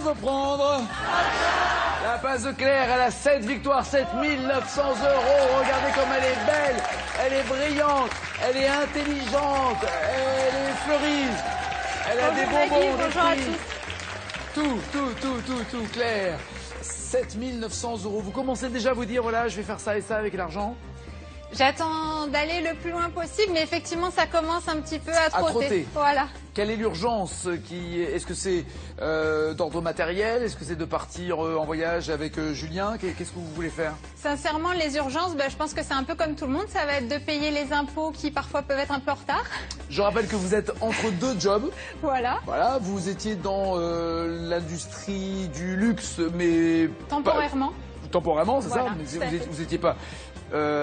peut prendre. La passe de Claire, elle a 7 victoires, 7 900 €. Regardez comme elle est belle, elle est brillante, elle est intelligente, elle est fleurie. Elle a des bonbons, des prix. Tout, Claire. 7 900 €. Vous commencez déjà à vous dire, voilà, je vais faire ça et ça avec l'argent. J'attends d'aller le plus loin possible, mais effectivement, ça commence un petit peu à trotter. Voilà. Quelle est l'urgence Est-ce que c'est d'ordre matériel? Est-ce que c'est de partir en voyage avec Julien? Qu'est-ce que vous voulez faire? Sincèrement, les urgences, je pense que c'est un peu comme tout le monde. Ça va être de payer les impôts qui parfois peuvent être un peu en retard. Je rappelle que vous êtes entre deux jobs. Voilà. Voilà, vous étiez dans l'industrie du luxe, mais... Temporairement. Temporairement, c'est voilà, ça? Mais vous n'étiez pas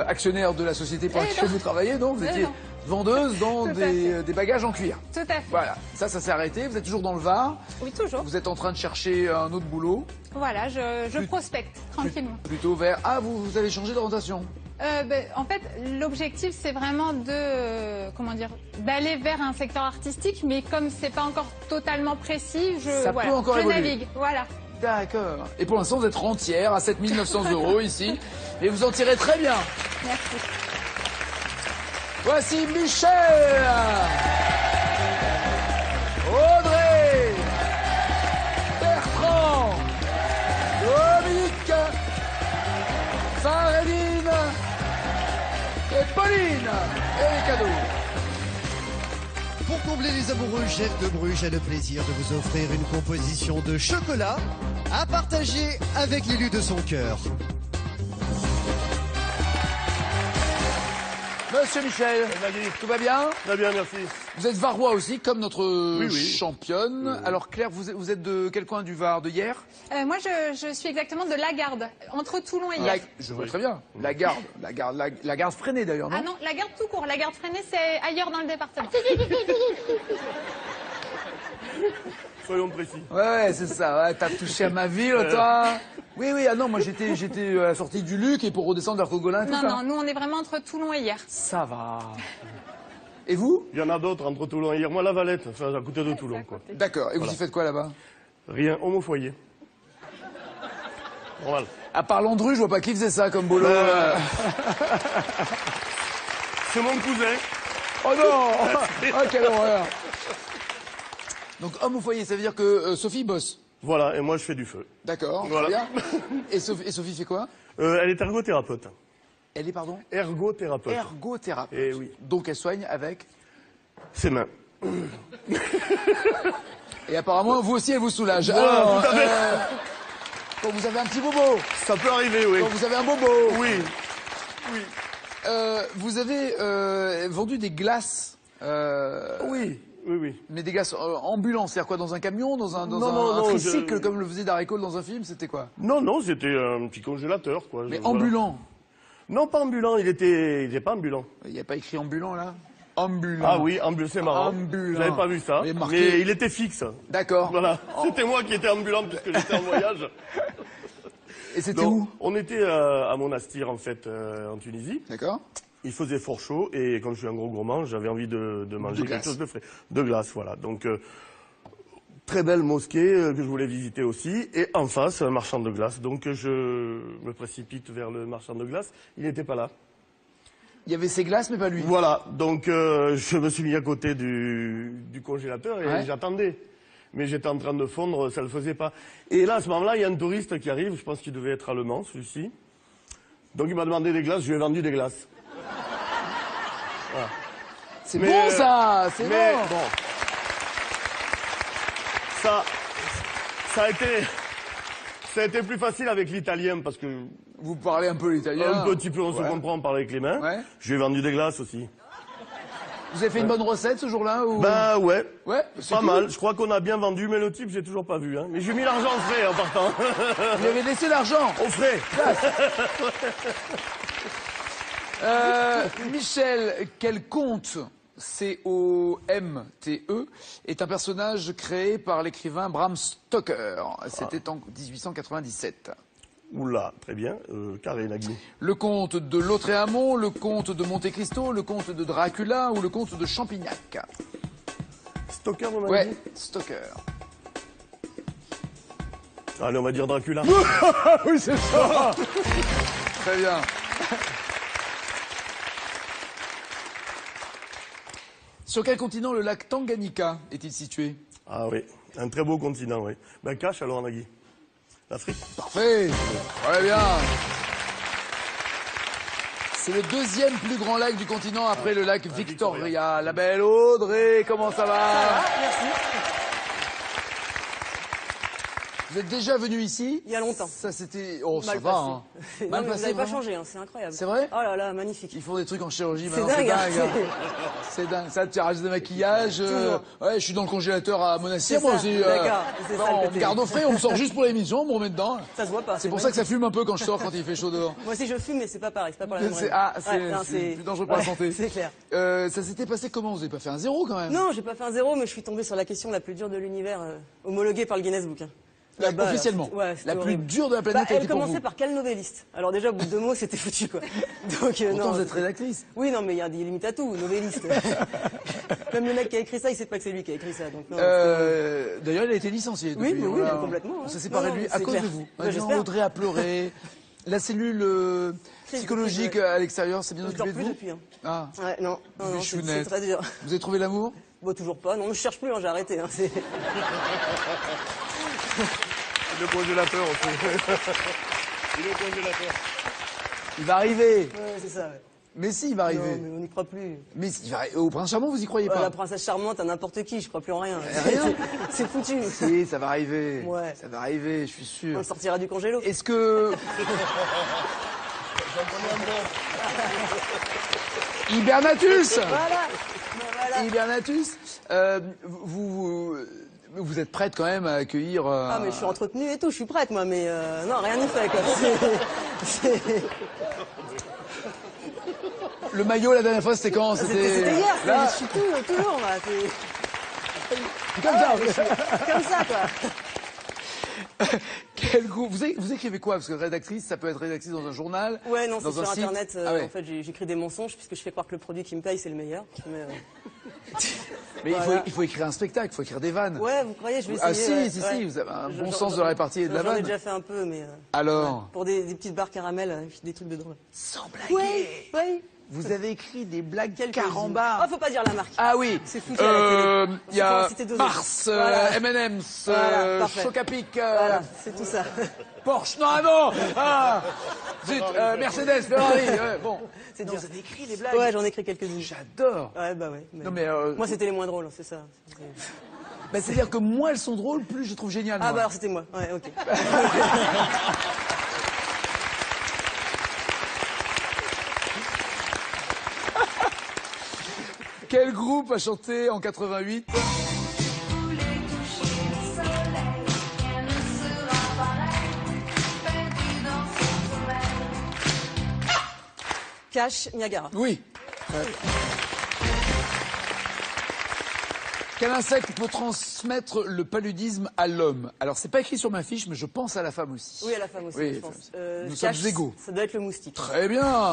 actionnaire de la société pour laquelle vous travaillez, donc vous étiez vendeuse dans des bagages en cuir. Tout à fait. Voilà, ça s'est arrêté. Vous êtes toujours dans le Var. Oui, toujours. Vous êtes en train de chercher un autre boulot. Voilà, je prospecte tranquillement. Plutôt vers... Ah, vous avez changé d'orientation? En fait, l'objectif, c'est vraiment d'aller vers un secteur artistique, mais comme c'est pas encore totalement précis, je navigue. Voilà. D'accord. Et pour l'instant, vous êtes rentière à 7 900 € ici. Et vous en tirez très bien. Merci. Voici Michel, Audrey, Bertrand, Dominique, Faréline et Pauline. Et les cadeaux. Pour combler les amoureux, Jeff de Bruges a le plaisir de vous offrir une composition de chocolat à partager avec l'élu de son cœur. Monsieur Michel, tout va bien? Très bien, merci. Vous êtes varois aussi, comme notre championne. Alors Claire, vous êtes de quel coin du Var? De Hyères? Moi, je suis exactement de Lagarde, entre Toulon et Hyères. Je vois très bien. La garde freinée d'ailleurs, non? Ah non, Lagarde tout court. Lagarde freinée, c'est ailleurs dans le département. Soyons précis. Ouais, c'est ça. Ouais, t'as touché à ma ville, toi. Oui, ah non, moi j'étais à la sortie du Luc et pour redescendre vers Cogolin et tout ça. Non, nous on est vraiment entre Toulon et Hyères. Ça va. Et vous? Il y en a d'autres entre Toulon et Hyères. Moi, La Valette, enfin, à côté de Toulon, quoi. D'accord. Et vous y faites quoi là-bas? Rien, homme au foyer. Voilà. À part Landru, je vois pas qui faisait ça comme boulot. C'est mon cousin. Oh non. Oh, quelle horreur. Donc homme au foyer, ça veut dire que Sophie bosse? Voilà, et moi je fais du feu. D'accord, voilà. Très bien. Et Sophie fait quoi? Elle est ergothérapeute. Elle est, pardon? Ergothérapeute. Ergothérapeute. Et oui. Donc elle soigne avec ses mains. Et apparemment, vous aussi, elle vous soulage. Voilà, alors, tout à fait. Quand vous avez un petit bobo. Ça peut arriver, oui. Quand vous avez un bobo. Oui. Vous avez vendu des glaces. Oui. Mais des glaces ambulants, c'est-à-dire quoi? Dans un camion, dans un tricycle, comme le faisait Darry Cole dans un film, c'était quoi? Non, c'était un petit congélateur, quoi. Mais ambulant? Non, pas ambulant, il était pas ambulant. Il n'y a pas écrit ambulant, là? Ambulant. Ah oui, ambulant, c'est marrant. Ambulant. J'avais pas vu ça, mais il était fixe. D'accord. Voilà, c'était moi qui étais ambulant puisque j'étais en voyage. Et c'était où? On était à Monastir, en fait, en Tunisie. D'accord. Il faisait fort chaud et comme je suis un gros gourmand, j'avais envie de manger quelque chose de frais. De glace, voilà. Donc, très belle mosquée que je voulais visiter aussi. Et en face, un marchand de glace. Donc, je me précipite vers le marchand de glace. Il n'était pas là. Il y avait ses glaces, mais pas lui. Voilà. Donc, je me suis mis à côté du congélateur et j'attendais. Mais j'étais en train de fondre, ça le faisait pas. Et là, à ce moment-là, il y a un touriste qui arrive. Je pense qu'il devait être allemand, celui-ci. Donc, il m'a demandé des glaces. Je lui ai vendu des glaces. Voilà. C'est bon, ça. C'est bon. Ça a été plus facile avec l'italien parce que... Vous parlez un peu l'italien? Un petit peu, on se comprend, on parle avec les mains. Ouais. Je lui ai vendu des glaces aussi. Vous avez fait une bonne recette ce jour-là ou... Ben ouais. Ouais. Pas mal. Je crois qu'on a bien vendu, mais le type, j'ai toujours pas vu. Hein. Mais j'ai mis l'argent au frais en partant. Vous avez laissé l'argent? Au frais. Michel, quel conte, C-O-M-T-E, est un personnage créé par l'écrivain Bram Stoker. C'était en 1897. Oula, très bien. Carré, Nagui. Le comte de Lautréamont, le comte de Monte Cristo, le comte de Dracula ou le comte de Champignac? Stoker, on a dit? Ouais, Stoker. Allez, on va dire Dracula. Oui, c'est ça. Très bien. Sur quel continent le lac Tanganyika est-il situé? Ah oui, un très beau continent, oui. Ben cache alors, Nagui. L'Afrique. Parfait. Très bien. C'est le deuxième plus grand lac du continent après le lac Victoria. La belle Audrey, comment ça va? Ça va, merci. Vous êtes déjà venu ici? Il y a longtemps. Ça c'était... Oh, ça Mal va, passé. hein. Non, Mal mais passé, vous n'avez pas vraiment changé, hein, c'est incroyable. C'est vrai? Oh là là, magnifique. Ils font des trucs en chirurgie C'est maintenant, dingue, hein. C'est dingue. Ça, tu rajoutes des maquillages. Ouais, je suis dans le congélateur à Monastir, C'est moi ça, aussi. d'accord, c'est ça, le On me côté. garde au frais, on me sort juste pour l'émission, on me remet dedans. Ça se voit pas. C'est pour ça que ça fume un peu quand je sors, quand il fait chaud dehors. Moi aussi je fume, mais c'est pas pareil, c'est pas pour la même raison. C'est plus dangereux pour la santé. C'est clair. Ça s'était passé comment? Vous avez pas fait un 0 quand même? Non, j'ai pas fait un 0, mais je suis tombé sur la question la plus dure de l'univers, homologuée par le Guinness Book. Là-bas, officiellement. Ouais, c'était la plus horrible. dure de la planète a Elle été pour commençait vous. par quel novelliste? Alors déjà, au bout de 2 mots, c'était foutu, quoi. Donc, Pourtant, non. vous êtes rédactrice. Oui, non, mais il y a des limites à tout, novelliste. Même le mec qui a écrit ça, il sait pas que c'est lui qui a écrit ça. Donc, non, D'ailleurs, il a été licencié. Oui, depuis, oui, voilà. complètement. On hein. s'est séparé de lui à c'est cause clair. de vous. Ouais, Maintenant, j'espère. Audrey a pleuré. La cellule psychologique à l'extérieur, c'est bien Je dors occupée de plus vous? depuis. Hein. Ah, Ouais, non, non, c'est Bichounette. très dur. Vous avez trouvé l'amour? Bon, toujours pas. Non, je cherche plus, hein, j'ai arrêté. Hein, c'est... Le congélateur aussi. Il est au congélateur. Il va arriver. Ouais, c'est ça, ouais. Mais si, il va arriver. Non, mais on n'y croit plus. Mais au Prince Charmant, vous y croyez pas? La princesse charmante à n'importe qui, je crois plus en rien. Rien. C'est foutu. Si, ça va arriver. Ouais. Ça va arriver, je suis sûr. On sortira du congélo. Est-ce que... Hibernatus. Voilà. Voilà. Hibernatus, vous êtes prête quand même à accueillir... Ah, mais je suis entretenue et tout, je suis prête, moi, mais non, rien n'y fait, quoi. Le maillot, la dernière fois, c'était quand? C'était hier, là. je suis toujours, moi. Comme ça. Comme ça, quoi. Quel goût vous écrivez quoi? Parce que rédactrice, ça peut être rédactrice dans un journal. Ouais, non, c'est dans un sur site. Internet. Ah ouais. En fait, j'écris des mensonges puisque je fais croire que le produit qui me paye, c'est le meilleur. Mais Voilà. il faut écrire un spectacle, il faut écrire des vannes. Ouais, vous croyez, je vais Ah essayer. si, ouais. vous avez un bon J'en- sens de la répartie et de la J'en ai vanne. déjà fait un peu, mais... Alors, Pour des petites barres caramel, des trucs de drôle. sans blaguer, Ouais. vous avez écrit des blagues Quelques-unes. carambars. Ah, faut pas dire la marque. Ah oui, C'est foutu à la télé. il y a On va citer deux Mars, autres. Voilà. M&M's, Voilà, parfait. Chocapic, Voilà, c'est tout ça. Porsche, non, ah, zut, Mercedes, Ferrari, ouais, bon. C'est Non, dur. vous avez écrit des blagues. Ouais, j'en ai écrit quelques-unes. J'adore. Ouais, bah ouais. Non, mais, Moi, c'était les moins drôles, c'est ça. Bah, c'est-à-dire que moins elles sont drôles, plus je les trouve géniales. Ah moi. bah alors c'était moi. Ouais, ok. Quel groupe a chanté en 88 Cash, Niagara. Oui. Quel insecte peut transmettre le paludisme à l'homme? Alors, c'est pas écrit sur ma fiche, mais je pense à la femme aussi. Oui, à la femme aussi, Oui, je pense. nous Cash, sommes égaux. Ça doit être le moustique. Très bien.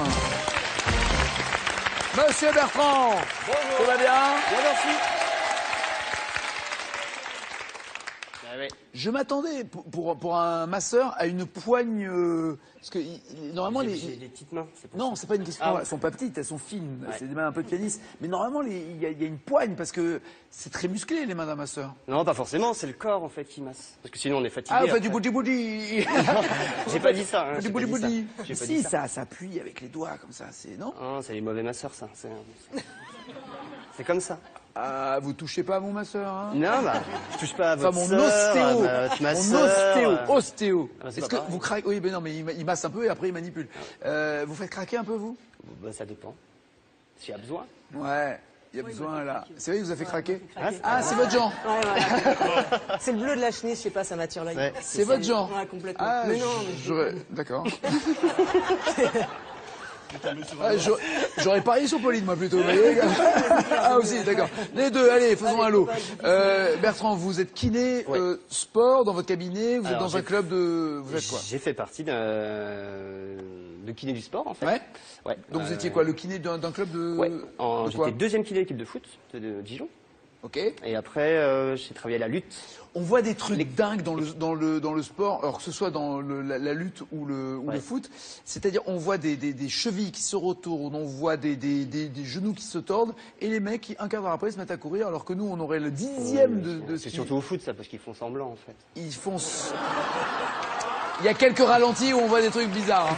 Monsieur Bertrand. Bonjour. Tout va bien? Bien, merci. Je m'attendais pour un masseur à une poigne parce que normalement J'ai des petites mains. C'est pour non, ça. c'est pas une question. Ah ouais. Elles sont pas petites, elles sont fines. Ouais. C'est des mains un peu de pianiste. Mais normalement, il y a une poigne parce que c'est très musclé les mains d'un masseur. Non, pas forcément. C'est le corps en fait qui masse. Parce que sinon on est fatigué. Ah, vous faites après. du boudi-boudi. J'ai pas dit ça. Hein, Du j'ai pas dit boudi-boudi. ça. J'ai pas Si, dit ça. ça s'appuie avec les doigts comme ça, c'est non? Non, c'est les mauvais masseurs ça. C'est comme ça. Ah, vous touchez pas à mon masseur, hein? Non, bah, je touche pas à Enfin, votre mon sœur, ostéo. à votre Mon masseur. ostéo. Ah, c'est Est-ce pas que pareil. vous craquez? Oui, mais non, mais il masse un peu et après il manipule. Vous faites craquer un peu, vous? Bah, ça dépend. S'il y a besoin. Ouais, il y a besoin là. C'est vrai, il vous a fait craquer? craqué. Ah, c'est votre genre. Ouais, voilà. C'est le bleu de la chenille, je sais pas, ça m'attire là. Ouais. C'est votre genre. Ouais, complètement. Ah, Mais non, mais j'aurais. D'accord. Ah, j'aurais parié sur Pauline, moi, plutôt. Vous voyez, ah, aussi, d'accord. Les deux, allez, faisons un lot. Bertrand, vous êtes kiné, Ouais. sport dans votre cabinet, vous êtes Alors, dans un j'ai- club de. Vous êtes quoi? J'ai fait partie de kiné du sport en fait. Ouais. Ouais. Donc vous étiez quoi, le kiné d'un club de. Ouais. de quoi? J'étais deuxième kiné d'équipe de foot de Dijon. Ok. Et après, j'ai travaillé à la lutte. On voit des trucs dingues dans le sport, alors que ce soit dans la lutte ou le foot. C'est-à-dire, on voit des chevilles qui se retournent, on voit des genoux qui se tordent, et les mecs qui, un quart d'heure après, se mettent à courir, alors que nous, on aurait le 10e de C'est surtout au foot, ça, parce qu'ils font semblant, en fait. Ils font... Il y a quelques ralentis où on voit des trucs bizarres. Hein.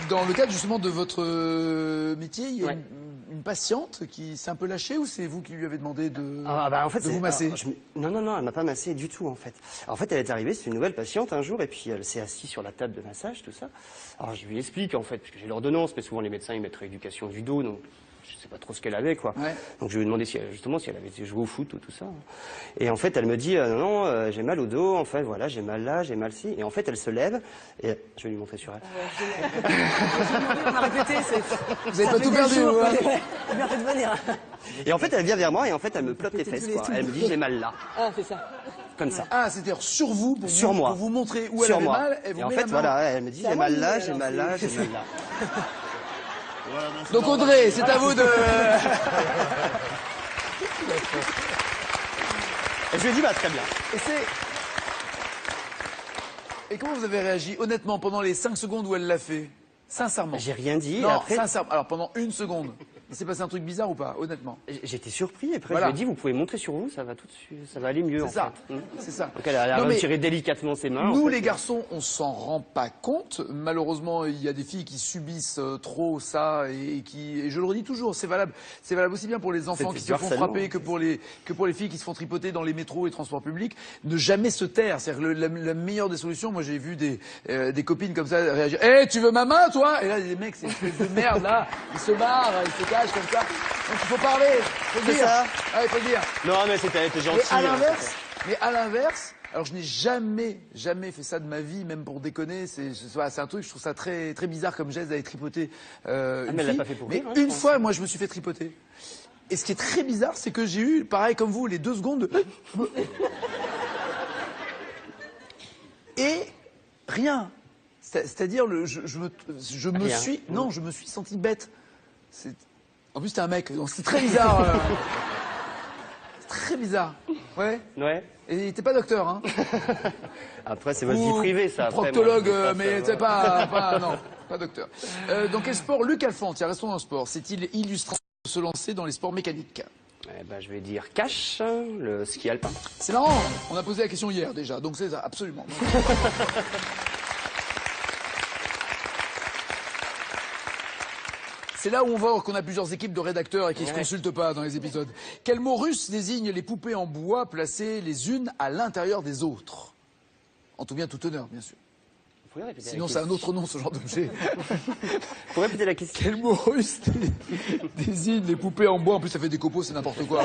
Dans le cadre justement de votre métier, il y a une patiente qui s'est un peu lâchée, ou c'est vous qui lui avez demandé de, en fait, de vous masser? Non, elle m'a pas massé du tout en fait. En fait, elle est arrivée, c'est une nouvelle patiente un jour, et puis elle s'est assise sur la table de massage, tout ça. Alors je lui explique en fait, parce que j'ai l'ordonnance, mais souvent les médecins ils mettent rééducation du dos, donc je sais pas trop ce qu'elle avait quoi. Ouais. Donc je lui ai demandé si elle avait joué au foot ou tout ça. Et en fait elle me dit non, j'ai mal au dos, en fait voilà, j'ai mal là, j'ai mal ci. Et en fait elle se lève et je vais lui montrer sur elle. On a répété, vous avez pas tout perdu, hein. Bien fait de venir. Et en fait elle vient vers moi et en fait elle me plotte les fesses quoi. Elle me dit j'ai mal là. Ah c'est ça. Comme ça. Ah, c'est-à-dire sur vous, pour vous montrer où elle avait mal, et vous en fait voilà, elle me dit j'ai mal là, j'ai mal là, j'ai mal là. Donc Audrey, c'est à vous de... Et je lui ai dit, bah très bien. Et comment vous avez réagi, honnêtement, pendant les 5 secondes où elle l'a fait? Sincèrement. J'ai rien dit. Non, après... sincèrement. Alors pendant 1 seconde, il s'est passé un truc bizarre ou pas, honnêtement? J'étais surpris. Après, je lui ai dit, vous pouvez montrer sur vous, ça va tout de suite, ça va aller mieux. C'est ça. C'est ça. Donc elle a retiré délicatement ses mains. Nous, les garçons, on s'en rend pas compte. Malheureusement, il y a des filles qui subissent trop ça et je le redis toujours, c'est valable. C'est valable aussi bien pour les enfants qui se font frapper que pour les filles qui se font tripoter dans les métros et transports publics. Ne jamais se taire. C'est-à-dire la meilleure des solutions. Moi, j'ai vu des copines comme ça réagir. Eh, tu veux ma main, toi? Et là, les mecs, c'est une espèce de merde, là. Ils se barrent, ils se cachent comme ça. Donc il faut parler, faut dire. Ça. Ah, il faut dire. Non, mais c'était gentil. Mais à l'inverse, alors je n'ai jamais fait ça de ma vie, même pour déconner. C'est un truc, je trouve ça très, très bizarre comme geste d'aller tripoter une mais elle fille. l'a pas fait pour Mais rire, une fois, moi, je me suis fait tripoter. Et ce qui est très bizarre, c'est que j'ai eu, pareil comme vous, les 2 secondes de... Et rien. C'est-à-dire, je me suis senti bête. En plus, t'es un mec, donc c'est très bizarre. C'est très bizarre. Ouais. Ouais. Et t'es pas docteur, hein? Après, c'est votre vie privée, ça. Proctologue, mais t'es non, pas docteur. Dans quel sport Luc Alphand, tiens, restons dans le sport, s'est-il illustré de se lancer dans les sports mécaniques? Eh ben, je vais dire cache, le ski alpin. C'est marrant, on a posé la question hier déjà, donc c'est ça, absolument. C'est là où on voit qu'on a plusieurs équipes de rédacteurs et qui ne se consultent pas dans les épisodes. Quel mot russe désigne les poupées en bois placées les unes à l'intérieur des autres? En tout bien, tout honneur, bien sûr. Sinon, c'est un autre nom, ce genre d'objet. Faut répéter la question. Quel mot russe désigne les poupées en bois? En plus, ça fait des copeaux, c'est n'importe quoi.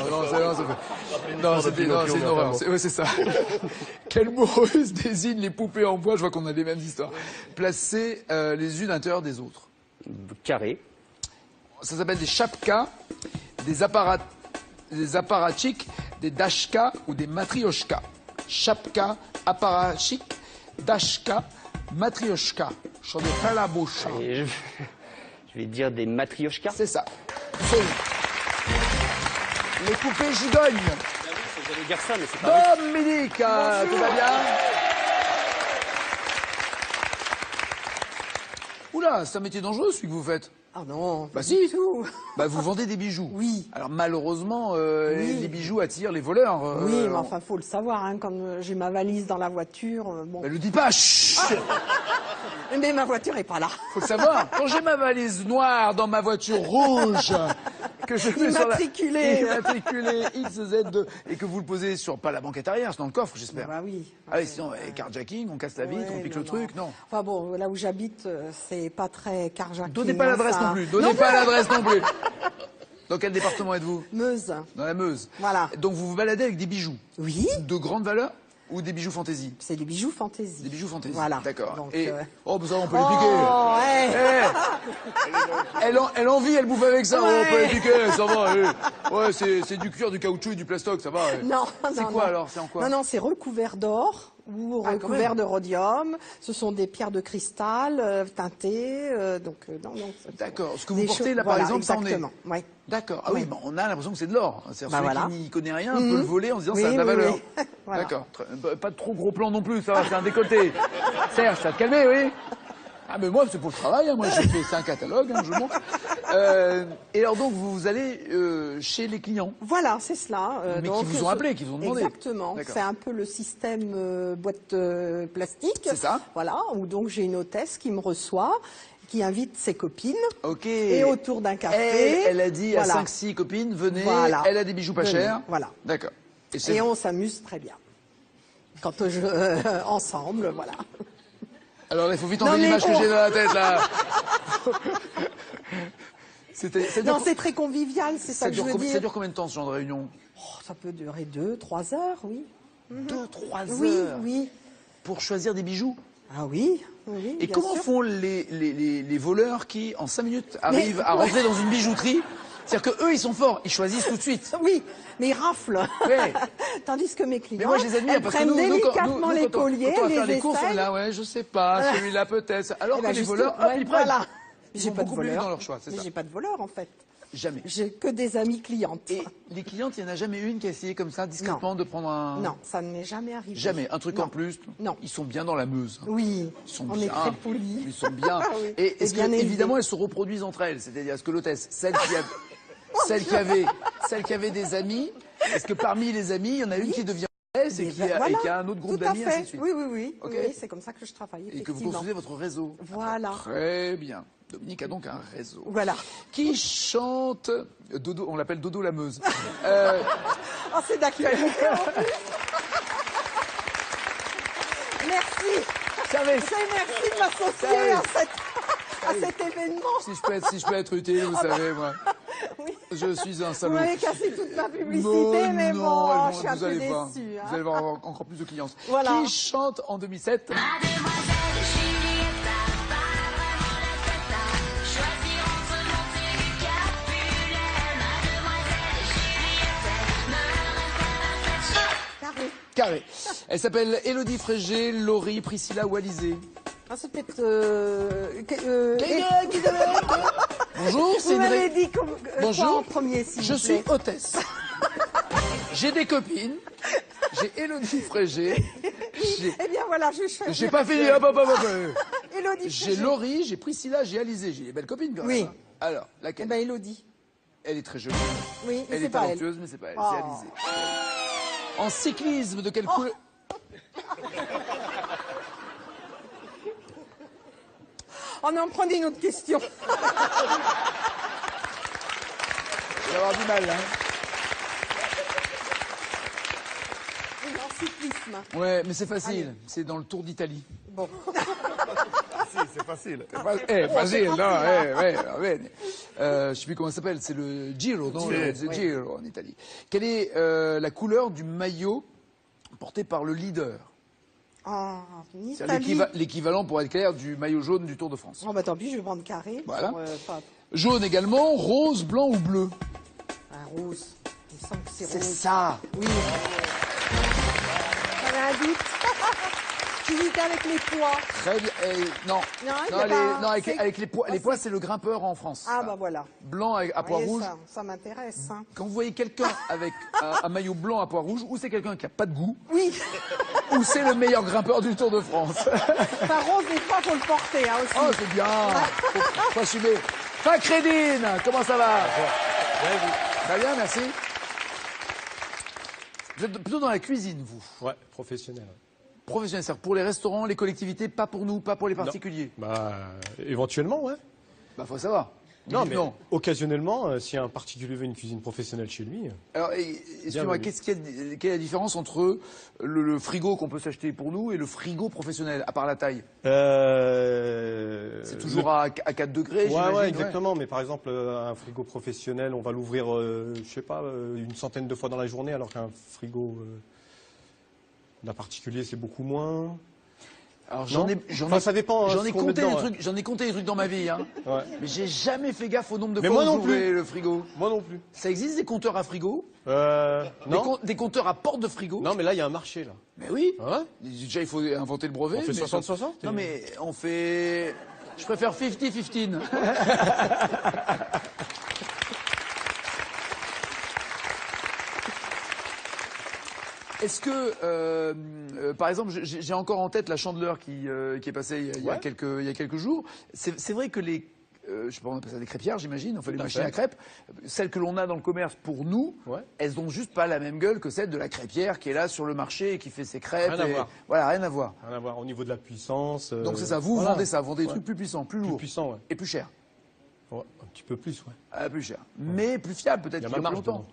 Non, c'est une horreur. Ouais, c'est ça. Quel mot russe désigne les poupées en bois? Je vois qu'on a les mêmes histoires. Placées les unes à l'intérieur des autres. Carré. Ça s'appelle des chapkas, des apparatchiks, des dashkas ou des matrioshkas. Chapka, apparatchik, dashka, matrioshka. J'en ai plein la bouche. Je vais dire des matrioshkas. C'est ça. Les poupées gigognes. J'allais dire ça, mais c'est pas vrai. Dominique, tout va bien? Oula, c'est un métier dangereux celui que vous faites. Ah non, bah si, tout. Bah vous vendez des bijoux. Oui. Alors malheureusement, les bijoux attirent les voleurs. Oui, mais enfin, faut le savoir, hein, quand j'ai ma valise dans la voiture, bon. Bah le dis pas, chut. Mais ma voiture est pas là. Faut le savoir. Quand j'ai ma valise noire dans ma voiture rouge, que je mets immatriculée XZ2, et que vous le posez sur, pas la banquette arrière, c'est dans le coffre, j'espère. Bah oui. Ah oui, sinon, carjacking, on casse la vitre, on pique le truc, non. Enfin bon, là où j'habite, c'est pas très carjacking. Donnez pas l'adresse non plus, donnez pas l'adresse non plus. Dans quel département êtes-vous? Meuse. Dans la Meuse. Voilà. Donc vous vous baladez avec des bijoux? Oui. De grande valeur? Ou des bijoux fantaisie? C'est des bijoux fantaisie. Des bijoux fantaisie. Voilà. D'accord. Et oh, bah ça, on peut les piquer. Oh, ouais. Elle envie, elle bouffe avec ça. Ouais. On peut les piquer, ça va. Ouais, c'est du cuir, du caoutchouc et du plastoc, ça va. Non, c'est quoi alors? C'est en quoi? Non, c'est recouvert d'or. ou recouverts de rhodium. Ce sont des pierres de cristal teintées. D'accord. Ce que vous portez là, par exemple, ça en est. Exactement. Ouais. D'accord. Ah oui, bon, on a l'impression que c'est de l'or. C'est-à-dire celui qui n'y connaît rien peut le voler en se disant oui, ça a de la valeur. Oui. Voilà. D'accord. Pas de trop gros plan non plus, ça va, c'est un décolleté. Serge, ça va te calmer, oui. Ah mais moi c'est pour le travail, hein. Moi j'ai fait, c'est un catalogue, hein, je vous montre. Et alors donc vous allez chez les clients. Voilà, c'est cela. Mais qui vous ont appelé, qui vous ont demandé. Exactement. C'est un peu le système boîte plastique. C'est ça. Voilà, où donc j'ai une hôtesse qui me reçoit, qui invite ses copines. Ok. Et autour d'un café. Elle a dit à 5-6 copines, venez, elle a des bijoux pas chers. Voilà. D'accord. Et on s'amuse très bien. Quand ensemble, voilà. Alors il faut vite enlever l'image que j'ai dans la tête là. Non, c'est très convivial, c'est ça que je veux dire. Ça dure combien de temps ce genre de réunion? Ça peut durer 2-3 heures, oui. 2-3 heures. Oui, oui. Pour choisir des bijoux? Ah oui, oui. Et comment font les voleurs qui, en 5 minutes, arrivent à rentrer dans une bijouterie? C'est-à-dire qu'eux, ils sont forts, ils choisissent tout de suite. Oui, mais ils raflent. Ouais. Tandis que mes clients, mais moi, je les admire, parce prennent que délicatement les colliers, quand on va les faire les courses, on est essayent. là, ouais, je sais pas, celui-là peut-être. Alors que les voleurs, ils prennent. Voilà. Ils sont beaucoup plus vite dans leur choix, c'est ça. Mais j'ai pas de voleurs, en fait. Jamais. J'ai que des amies clientes. Et les clientes, il n'y en a jamais une qui a essayé comme ça, discrètement, de prendre un... Non, ça ne m'est jamais arrivé. Jamais. Un truc en plus? Non. Ils sont bien dans la Meuse. Oui. Ils sont on bien. est très polis. Ils sont bien. Oui. Et est-ce que, évidemment, elles se reproduisent entre elles? C'est-à-dire, est-ce que l'hôtesse, celle qui avait des amis, est-ce que parmi les amis, il y en a une qui devient hôtesse et qui a un autre groupe d'amis, ainsi de suite? Oui, oui, oui. Okay. Oui, c'est comme ça que je travaille, et que vous construisez votre réseau. Voilà. Très bien. Dominique a donc un réseau. Voilà. Qui chante Dodo, on l'appelle Dodo la Meuse. Oh, c'est d'actualité en plus. Merci. Merci de m'associer à cet événement. Si je peux être utile, vous savez, moi. Oui. Je suis un salaud. Vous m'avez cassé toute ma publicité, mais bon, je suis un peu déçue. Vous allez voir encore plus de clients. Voilà. Qui chante en 2007 Carré. Elle s'appelle Élodie Frégé, Laurie, Priscilla ou Alizé. Ah, c'est peut-être... Bonjour, c'est Vous m'avez dit quoi en premier, s'il vous plaît? Je suis hôtesse. J'ai des copines. J'ai Élodie Frégé. Eh bien voilà, je cherche. J'ai pas fini. Hop. Élodie Frégé. J'ai Laurie, j'ai Priscilla, j'ai Alizé. J'ai des belles copines quand même. Oui. Alors, laquelle? Eh ben Élodie. Elle est très jolie. Oui, mais elle est talentueuse, mais c'est pas elle. C'est Alizé. En cyclisme, de quelle couleur? Oh non, prenez une autre question. Je vais avoir du mal, hein. En cyclisme. Ouais, mais c'est facile. C'est dans le Tour d'Italie. Bon. C'est facile. Facile, non, je sais plus comment ça s'appelle. C'est le Giro, non? C'est Giro en Italie. Quelle est la couleur du maillot porté par le leader? C'est l'équivalent, pour être clair, du maillot jaune du Tour de France. Oh bah tant pis, je vais prendre carré. Voilà. Jaune également, rose, blanc ou bleu? Un rose. Il me semble que c'est rose. C'est ça. Oui. J'avais un doute. J'hésitais avec les pois. Très bien. Non. Avec les pois. Les pois, c'est le grimpeur en France. Ah bah voilà. Blanc à pois rouge. Ça m'intéresse. Hein. Quand vous voyez quelqu'un avec un maillot blanc à pois rouge, ou c'est quelqu'un qui a pas de goût. Oui. Ou c'est le meilleur grimpeur du Tour de France. Enfin, rose, des fois, faut le porter hein, aussi. Oh, c'est bien. Faut assumer. Facredine, comment ça va? Très bien, merci. Vous êtes plutôt dans la cuisine, vous? Ouais, professionnel. Professionnel, c'est-à-dire pour les restaurants, les collectivités, pas pour nous, pas pour les particuliers? Non. Bah, éventuellement, ouais. Bah, faut savoir. Non, mais occasionnellement, si un particulier veut une cuisine professionnelle chez lui... Alors, excusez-moi, quelle est la différence entre le frigo qu'on peut s'acheter pour nous et le frigo professionnel, à part la taille? C'est toujours à 4 degrés, j'imagine. Ouais, exactement. Mais par exemple, un frigo professionnel, on va l'ouvrir, je sais pas, une centaine de fois dans la journée, alors qu'un frigo d'un particulier, c'est beaucoup moins. Alors ça dépend. J'en ai compté des trucs dans ma vie, hein. Ouais. Mais j'ai jamais fait gaffe au nombre de fois où j'ouvrais le frigo. Moi non plus. Ça existe des compteurs à frigo? Non. Des compteurs à porte de frigo? Non, mais là il y a un marché là. Mais oui. Ouais. Déjà il faut inventer le brevet. On fait 60-60. Non mais on fait. Je préfère 50-15. Est-ce que, par exemple, j'ai encore en tête la Chandeleur qui est passée il y a quelques jours. C'est vrai que les, je sais pas, on appelle ça des crêpières, j'imagine, on fait les machines à crêpes. Celles que l'on a dans le commerce pour nous, elles ont juste pas la même gueule que celle de la crêpière qui est là sur le marché et qui fait ses crêpes. Rien à voir. Voilà, rien à voir. Rien à voir au niveau de la puissance. Donc c'est ça, vous vendez ça, vous vendez des trucs plus puissants, plus lourds. Plus puissants, ouais. Et plus chers. Ouais, un petit peu plus, ouais. Ah, plus cher. Mais plus fiable peut-être. Il y a ma marge dedans.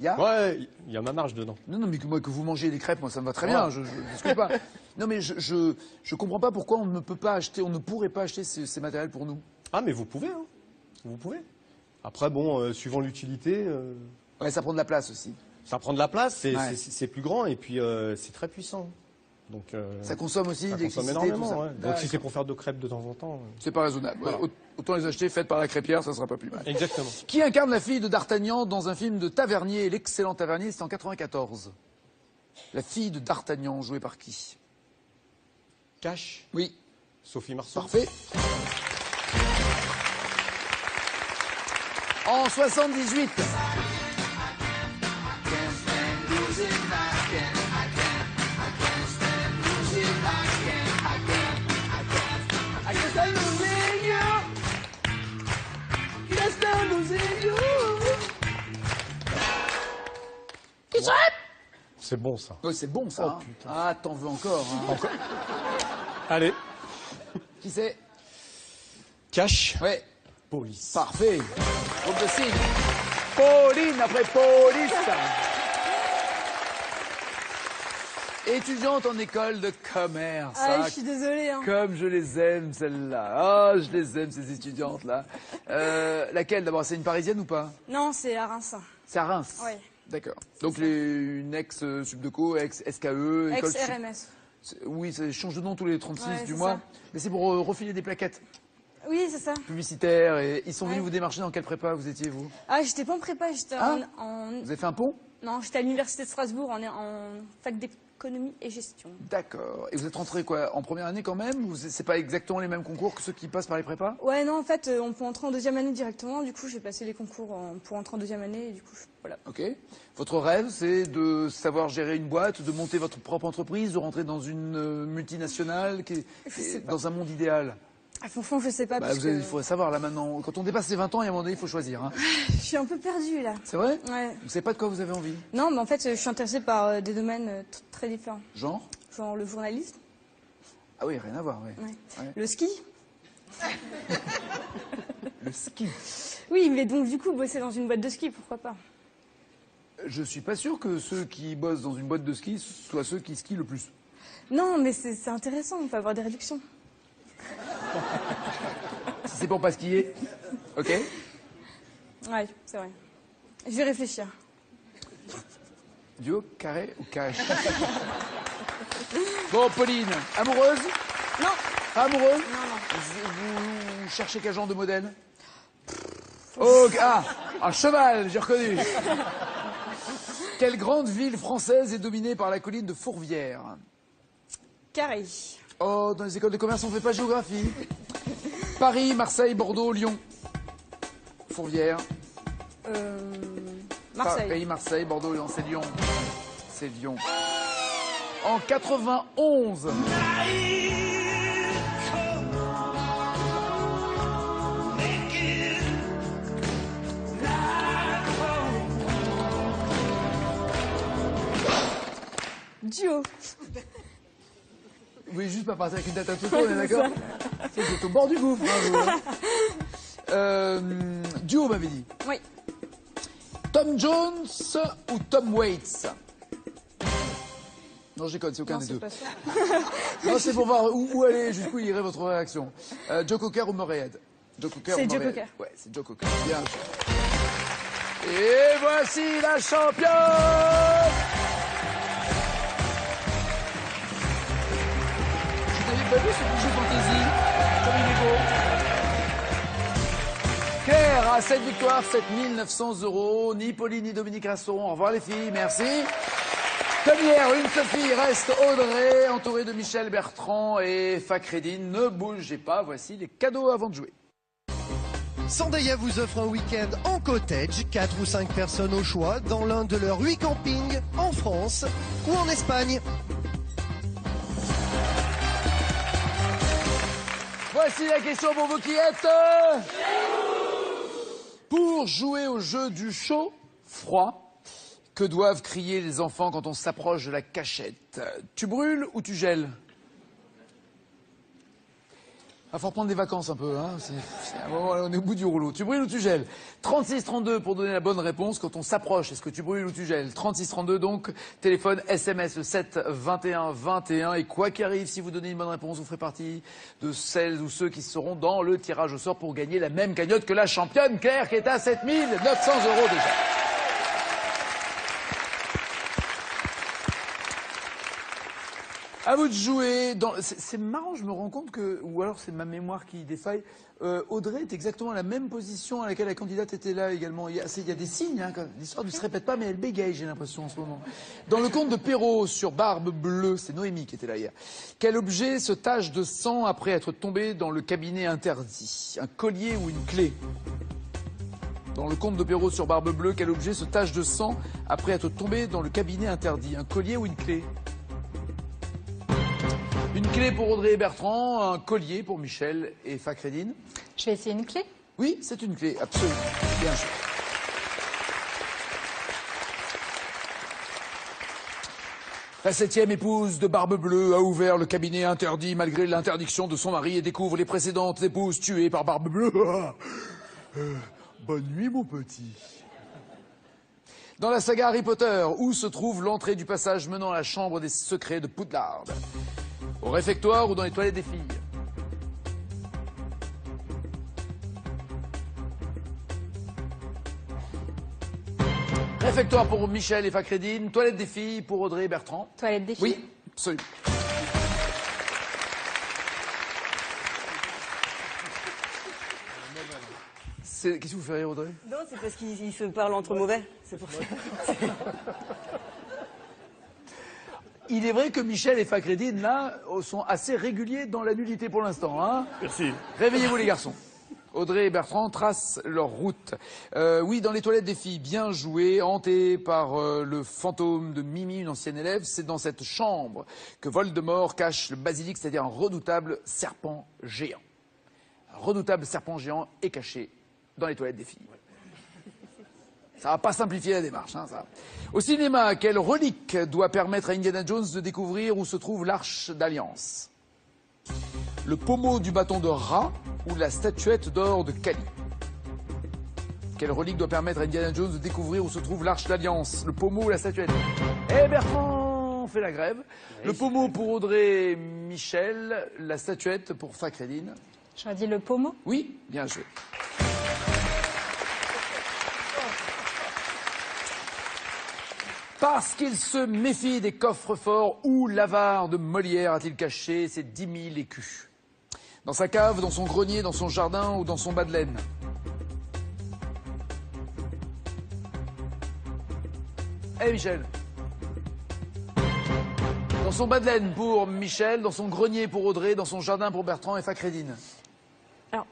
Ouais, il y a ma marge dedans. Non, mais moi, que vous mangez des crêpes, moi, ça me va très bien. Je discute pas. Non, mais je comprends pas pourquoi on ne peut pas acheter, on ne pourrait pas acheter ces matériels pour nous. Ah, mais vous pouvez, hein. Vous pouvez. Après, bon, suivant l'utilité. Ouais, ça prend de la place aussi. Ça prend de la place, c'est plus grand et puis c'est très puissant. Donc, ça consomme aussi d'électricité, énormément. tout ça. Ouais. Donc si c'est pour faire de crêpes de temps en temps. C'est pas raisonnable. Voilà. Autant les acheter faites par la crêpière, ça sera pas plus mal. Exactement. Qui incarne la fille de D'Artagnan dans un film de Tavernier, l'excellent Tavernier, c'est en 94. La fille de D'Artagnan, jouée par qui? Cash. Oui. Sophie Marceau. Parfait. En 78. C'est bon ça. Oui, c'est bon ça. Oh, putain. Ah, t'en veux encore. Hein. Allez. Qui c'est? Cash. Ouais. Police. Parfait. Groupe de signes. Pauline après police. Étudiante en école de commerce. Ah, je suis désolée. Hein. Comme je les aime, celles-là. Ah, je les aime, ces étudiantes-là. Laquelle, d'abord? C'est une parisienne ou pas? Non, c'est à Reims. C'est à Reims? Oui. D'accord. Donc une ex-Subdeco, ex-SKE, ex-RMS. Oui, ça change de nom tous les 36 du c'est mois. ça. Mais c'est pour refiler des plaquettes Oui, c'est ça. publicitaires. Et ils sont venus vous démarcher dans quelle prépa vous étiez, vous? Ah, j'étais pas en prépa, j'étais en... Vous avez fait un pont? Non, j'étais à l'université de Strasbourg en fac d'économie et gestion. D'accord. Et vous êtes rentré quoi, en première année quand même? Ou c'est pas exactement les mêmes concours que ceux qui passent par les prépas? Ouais, non, en fait, on peut entrer en deuxième année directement. Du coup, j'ai passé les concours pour entrer en deuxième année. Et du coup, voilà. Ok. Votre rêve, c'est de savoir gérer une boîte, de monter votre propre entreprise, de rentrer dans une multinationale, dans un monde idéal? À fond, je sais pas. Bah, il faut savoir là maintenant. Quand on dépasse les 20 ans, il y a un moment donné, il faut choisir. Hein. Je suis un peu perdue là. C'est vrai? Ouais. Vous savez pas de quoi vous avez envie? Non, mais en fait, je suis intéressée par des domaines très différents. Genre? Genre le journalisme. Ah oui, rien à voir, oui. Ouais. Le ski. Le ski? Oui, mais donc du coup, bosser dans une boîte de ski, pourquoi pas? Je suis pas sûr que ceux qui bossent dans une boîte de ski soient ceux qui skient le plus. Non, mais c'est intéressant, on peut avoir des réductions. Si c'est pour pas skier, ok? Ouais, c'est vrai. Je vais réfléchir. Duo, carré ou cash? Bon, Pauline, amoureuse? Non. Pas amoureuse? Non. Vous cherchez quel genre de modèle? Oh, un cheval, j'ai reconnu. Quelle grande ville française est dominée par la colline de Fourvière? Carré. Oh, dans les écoles de commerce, on ne fait pas géographie. Paris, Marseille, Bordeaux, Lyon. Fourvière. Marseille. Paris, Marseille, Bordeaux, Lyon. C'est Lyon. C'est Lyon. En 91. Duo. Vous voulez juste pas partir avec une date à tout, on est d'accord? Vous êtes au bord du gouffre, hein, vous. Duo, m'avait dit. Oui. Tom Jones ou Tom Waits? Non, je déconne, c'est aucun des deux. Pas ça. Non, c'est pour voir où aller, jusqu'où irait votre réaction. Joe Cocker ou Murray Head? Joe Cocker ou C'est Joe Murray Head? Cocker. Ouais, c'est Joe Cocker. Bien. Et voici la championne! Je suis avez vu ce jeu fantaisie? Comme il est beau. Claire a 7 victoires, 7 900 €. Ni Pauline ni Dominique resteront. Au revoir les filles, merci. Comme hier, une Sophie, reste Audrey, entourée de Michel, Bertrand et Fakhreddine. Ne bougez pas, voici les cadeaux avant de jouer. Sandeia vous offre un week-end en cottage, 4 ou 5 personnes au choix, dans l'un de leurs 8 campings, en France ou en Espagne. Voici la question pour vous qui êtes... Pour jouer au jeu du chaud-froid, que doivent crier les enfants quand on s'approche de la cachette? Tu brûles ou tu gèles? Il faut reprendre des vacances un peu, hein. On est au bout du rouleau. Tu brûles ou tu gèles? 36-32 pour donner la bonne réponse quand on s'approche. Est-ce que tu brûles ou tu gèles? 36-32 donc, téléphone, SMS, le 7 21 21. Et quoi qu'il arrive, si vous donnez une bonne réponse, vous ferez partie de celles ou ceux qui seront dans le tirage au sort pour gagner la même cagnotte que la championne Claire qui est à 7 900 € déjà. À vous de jouer. C'est marrant, je me rends compte que, ou alors c'est ma mémoire qui défaille, Audrey est exactement à la même position à laquelle la candidate était là également. Il y a des signes, hein, l'histoire ne se répète pas, mais elle bégaye, j'ai l'impression en ce moment. Dans le conte de Perrault sur Barbe Bleue, c'est Noémie qui était là hier. Quel objet se tache de sang après être tombé dans le cabinet interdit? Un collier ou une clé? Dans le conte de Perrault sur Barbe Bleue, quel objet se tache de sang après être tombé dans le cabinet interdit? Un collier ou une clé? Une clé pour Audrey et Bertrand, un collier pour Michel et Fakhreddine. Je vais essayer une clé. Oui, c'est une clé, absolument. Bien joué. La 7e épouse de Barbe Bleue a ouvert le cabinet interdit malgré l'interdiction de son mari et découvre les précédentes épouses tuées par Barbe Bleue. Bonne nuit, mon petit. Dans la saga Harry Potter, où se trouve l'entrée du passage menant à la chambre des secrets de Poudlard? Au réfectoire ou dans les toilettes des filles? Réfectoire pour Michel et Fakhreddine, toilettes des filles pour Audrey et Bertrand. Toilettes des filles? Oui, absolument. Qu'est-ce que vous faites rire, Audrey? Non, c'est parce qu'ils se parlent entre mauvais, c'est pour ça. Il est vrai que Michel et Fakhreddine, là, sont assez réguliers dans la nudité pour l'instant. Hein. Merci. Réveillez-vous les garçons. Audrey et Bertrand tracent leur route. Oui, dans les toilettes des filles, bien joué, hanté par le fantôme de Mimi, une ancienne élève. C'est dans cette chambre que Voldemort cache le basilic, c'est-à-dire un redoutable serpent géant. Un redoutable serpent géant est caché dans les toilettes des filles. Ça va pas simplifier la démarche, hein, ça. Au cinéma, quelle relique doit permettre à Indiana Jones de découvrir où se trouve l'Arche d'Alliance? Le pommeau du bâton de Ra ou la statuette d'or de Kali? Quelle relique doit permettre à Indiana Jones de découvrir où se trouve l'Arche d'Alliance? Le pommeau ou la statuette? Eh, Bertrand fait la grève. Oui, le pommeau pour Audrey et Michel, la statuette pour Fakhreddine. J'aurais dit le pommeau? Oui, bien joué. Parce qu'il se méfie des coffres forts, où l'avare de Molière a-t-il caché ses 10 000 écus? Dans sa cave, dans son grenier, dans son jardin ou dans son bas de laine? Eh Michel? Dans son bas de laine pour Michel, dans son grenier pour Audrey, dans son jardin pour Bertrand et Fakhreddine. Alors,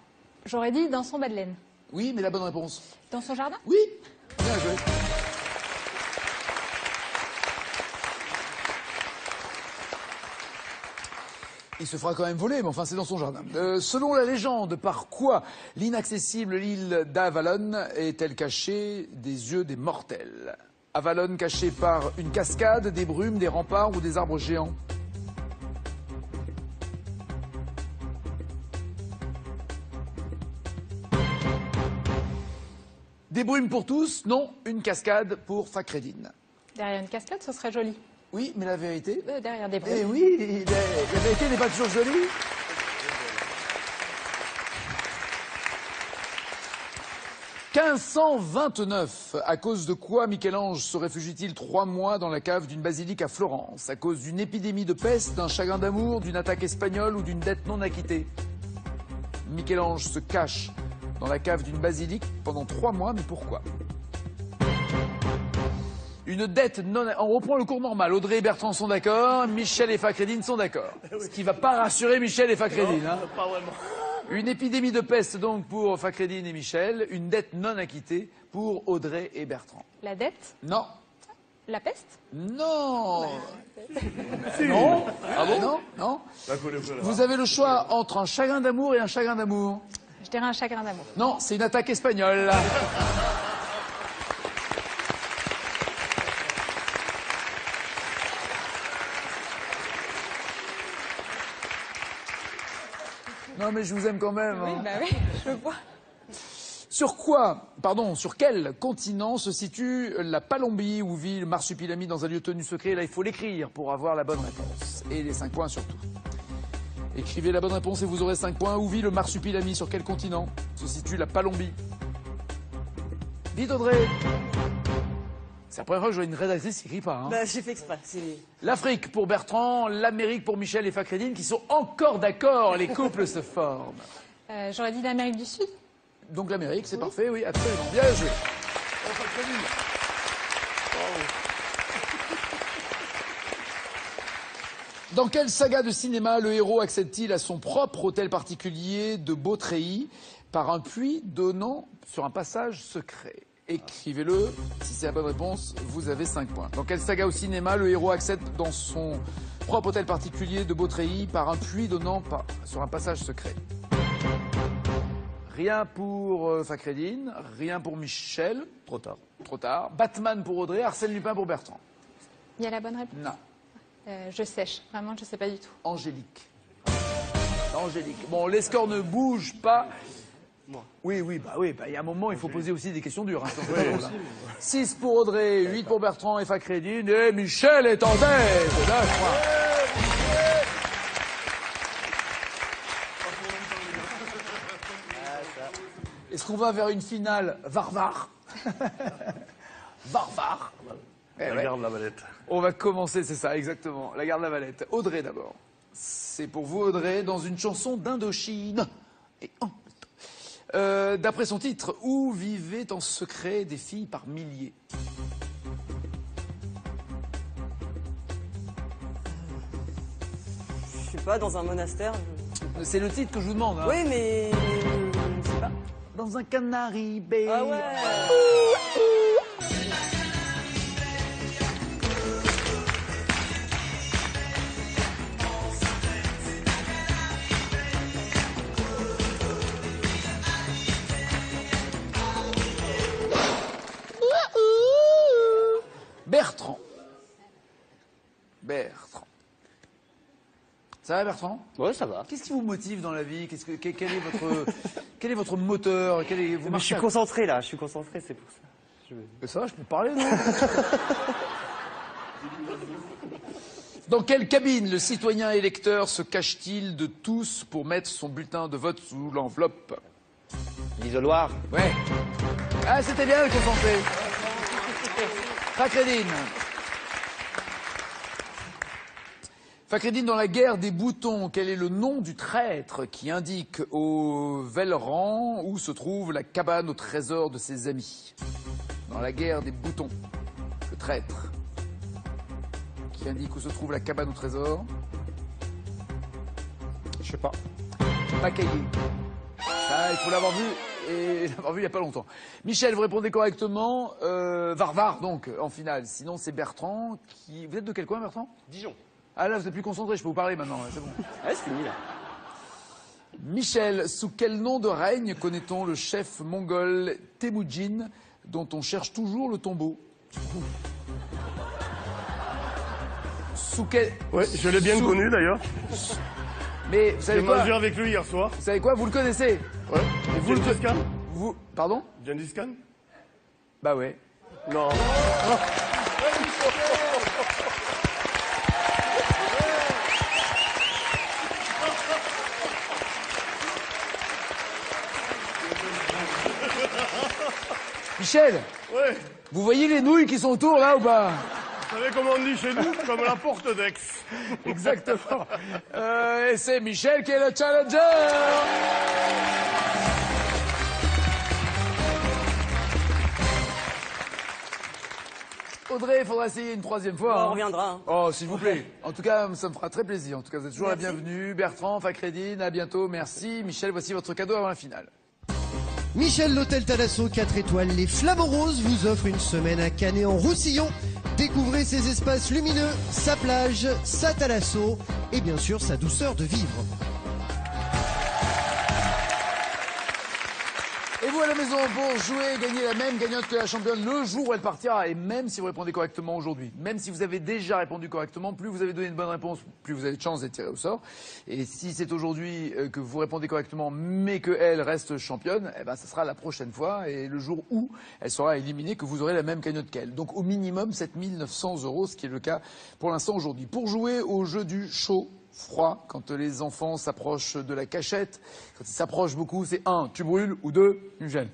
j'aurais dit dans son bas de laine. Oui, mais la bonne réponse. Dans son jardin? Oui, bien joué. Il se fera quand même voler, mais enfin c'est dans son jardin. Selon la légende, par quoi l'inaccessible île d'Avalon est-elle cachée des yeux des mortels? Avalon cachée par une cascade, des brumes, des remparts ou des arbres géants? Des brumes pour tous? Non, une cascade pour Fakhreddine. Derrière une cascade, ce serait joli. Oui, mais la vérité... derrière des brumes. Eh oui, la vérité n'est pas toujours jolie. 1529. À cause de quoi Michel-Ange se réfugie-t-il 3 mois dans la cave d'une basilique à Florence? À cause d'une épidémie de peste, d'un chagrin d'amour, d'une attaque espagnole ou d'une dette non acquittée? Michel-Ange se cache dans la cave d'une basilique pendant 3 mois, mais pourquoi? Une dette non... On reprend le cours normal. Audrey et Bertrand sont d'accord, Michel et Fakreddine sont d'accord. Ce qui ne va pas rassurer Michel et Fakreddine. Hein. Pas vraiment. Une épidémie de peste donc pour Fakreddine et Michel, une dette non acquittée pour Audrey et Bertrand. La dette? Non. La peste? Non. Non. Ah bon? Non, non. Vous avez le choix entre un chagrin d'amour et un chagrin d'amour. Je dirais un chagrin d'amour. Non, c'est une attaque espagnole. Non mais je vous aime quand même. Oui, hein. bah oui, je vois. Sur quel continent se situe la Palombie où vit le marsupilami dans un lieu tenu secret? Là, il faut l'écrire pour avoir la bonne réponse. Et les 5 points surtout. Écrivez la bonne réponse et vous aurez 5 points. Où vit le marsupilami? Sur quel continent se situe la Palombie? Vite Audrey. C'est la première fois que je vois une rédactrice qui écrit pas. Hein. Bah, j'ai fait exprès. L'Afrique pour Bertrand, l'Amérique pour Michel et Fakreddine qui sont encore d'accord. Les couples se forment. J'aurais dit l'Amérique du Sud. Donc l'Amérique, c'est parfait, oui, absolument. Bien joué. Dans quelle saga de cinéma le héros accède-t-il à son propre hôtel particulier de Beautreilly par un puits donnant sur un passage secret? Écrivez-le. Si c'est la bonne réponse, vous avez 5 points. Dans quelle saga au cinéma le héros accède dans son propre hôtel particulier de Beautreilly par un puits donnant sur un passage secret? Rien pour Fakreddine, rien pour Michel. Trop tard. Trop tard. Batman pour Audrey, Arsène Lupin pour Bertrand. Il y a la bonne réponse? Non. Je sèche. Vraiment, je sais pas du tout. Angélique. Angélique. Bon, les scores ne bougent pas. Moi. Oui, il y a un moment, il faut poser aussi des questions dures. Hein, 6 pour Audrey, 8 pour Bertrand et Fakreddine, et Michel est en tête. 9 points. Est-ce qu'on va vers une finale Varvar? Varvar. La garde la Valette. On va commencer, c'est ça, exactement. La garde la Valette. Audrey d'abord. C'est pour vous, Audrey, dans une chanson d'Indochine. Et d'après son titre, où vivaient en secret des filles par milliers? Je suis pas dans un monastère. C'est le titre que je vous demande. Hein. Oui, mais je sais pas. Dans un canari bay. Ah ouais. Bertrand. Bertrand. Ça va, Bertrand? Ouais, ça va. Qu'est-ce qui vous motive dans la vie? Quel est votre moteur? Je suis concentré là, c'est pour ça. Mais ça va, je peux parler, non? Dans quelle cabine le citoyen électeur se cache-t-il de tous pour mettre son bulletin de vote sous l'enveloppe? L'isoloir. Ouais. Ah, c'était bien, concentré. Fakreddine. Fakreddine, dans la guerre des boutons, quel est le nom du traître qui indique au Velleran où se trouve la cabane au trésor de ses amis? Dans la guerre des boutons, le traître qui indique où se trouve la cabane au trésor? Je sais pas. Macaillé. Ça, il faut l'avoir vu, et l'avoir vu il n'y a pas longtemps. Michel, vous répondez correctement. Varvar, donc, en finale. Sinon, c'est Bertrand qui... Vous êtes de quel coin, Bertrand? Dijon. Ah là, vous êtes plus concentré, je peux vous parler maintenant, c'est bon. Ouais, c'est fini là. Michel, sous quel nom de règne connaît-on le chef mongol Temujin, dont on cherche toujours le tombeau? Sous quel... Ouais, je l'ai bien connu d'ailleurs. Mais vous savez J'ai quoi? mangé avec lui hier soir. Vous savez quoi? Vous le connaissez? Ouais. Vous Gengis Khan? Vous... Pardon? Gengis Khan? Bah ouais. Non. Michel. Ouais. Vous voyez les nouilles qui sont autour, là, ou pas? Vous savez comment on dit chez nous? Comme la porte d'Aix. Exactement. Et c'est Michel qui est le challenger. Audrey, il faudra essayer une troisième fois. On reviendra. Hein. Oh, s'il vous plaît. En tout cas, ça me fera très plaisir. En tout cas, vous êtes toujours la bienvenue. Bertrand, Fakredine, à bientôt. Merci. Michel, voici votre cadeau avant la finale. Michel, l'hôtel Thalasso 4 étoiles, les Flamants Roses vous offre une semaine à Canet-en-Roussillon. Découvrez ses espaces lumineux, sa plage, sa Thalasso et bien sûr sa douceur de vivre. Et vous à la maison pour jouer et gagner la même gagnante que la championne le jour où elle partira. Et même si vous répondez correctement aujourd'hui, même si vous avez déjà répondu correctement, plus vous avez donné une bonne réponse, plus vous avez de chance d'être tiré au sort. Et si c'est aujourd'hui que vous répondez correctement, mais qu'elle reste championne, eh ben, ça sera la prochaine fois. Et le jour où elle sera éliminée, que vous aurez la même cagnotte qu'elle. Donc au minimum 7 900 €, ce qui est le cas pour l'instant aujourd'hui. Pour jouer au jeu du chaud froid, quand les enfants s'approchent de la cachette, quand ils s'approchent beaucoup, c'est 1, tu brûles, ou 2, tu me gênes.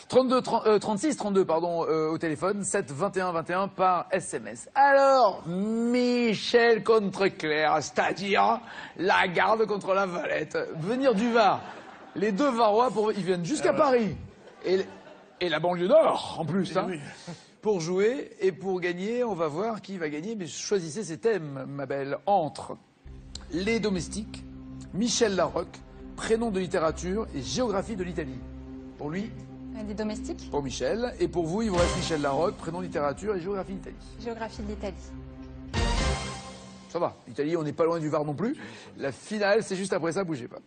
36 32 au téléphone, 7 21 21 par SMS. Alors, Michel contre Claire, c'est-à-dire la garde contre la Valette. Venir du Var, les deux Varois, ils viennent jusqu'à Paris. Et la banlieue nord, en plus. Hein. Oui. Pour jouer et pour gagner, on va voir qui va gagner. Mais choisissez ces thèmes, ma belle, entre les domestiques, Michel Larocque, prénom de littérature et géographie de l'Italie. Pour lui. Des domestiques. Pour Michel. Et pour vous, il vous reste Michel Larocque, prénom de littérature et géographie d'Italie. Géographie de l'Italie. Ça va. L'Italie, on n'est pas loin du Var non plus. La finale, c'est juste après ça, bougez pas.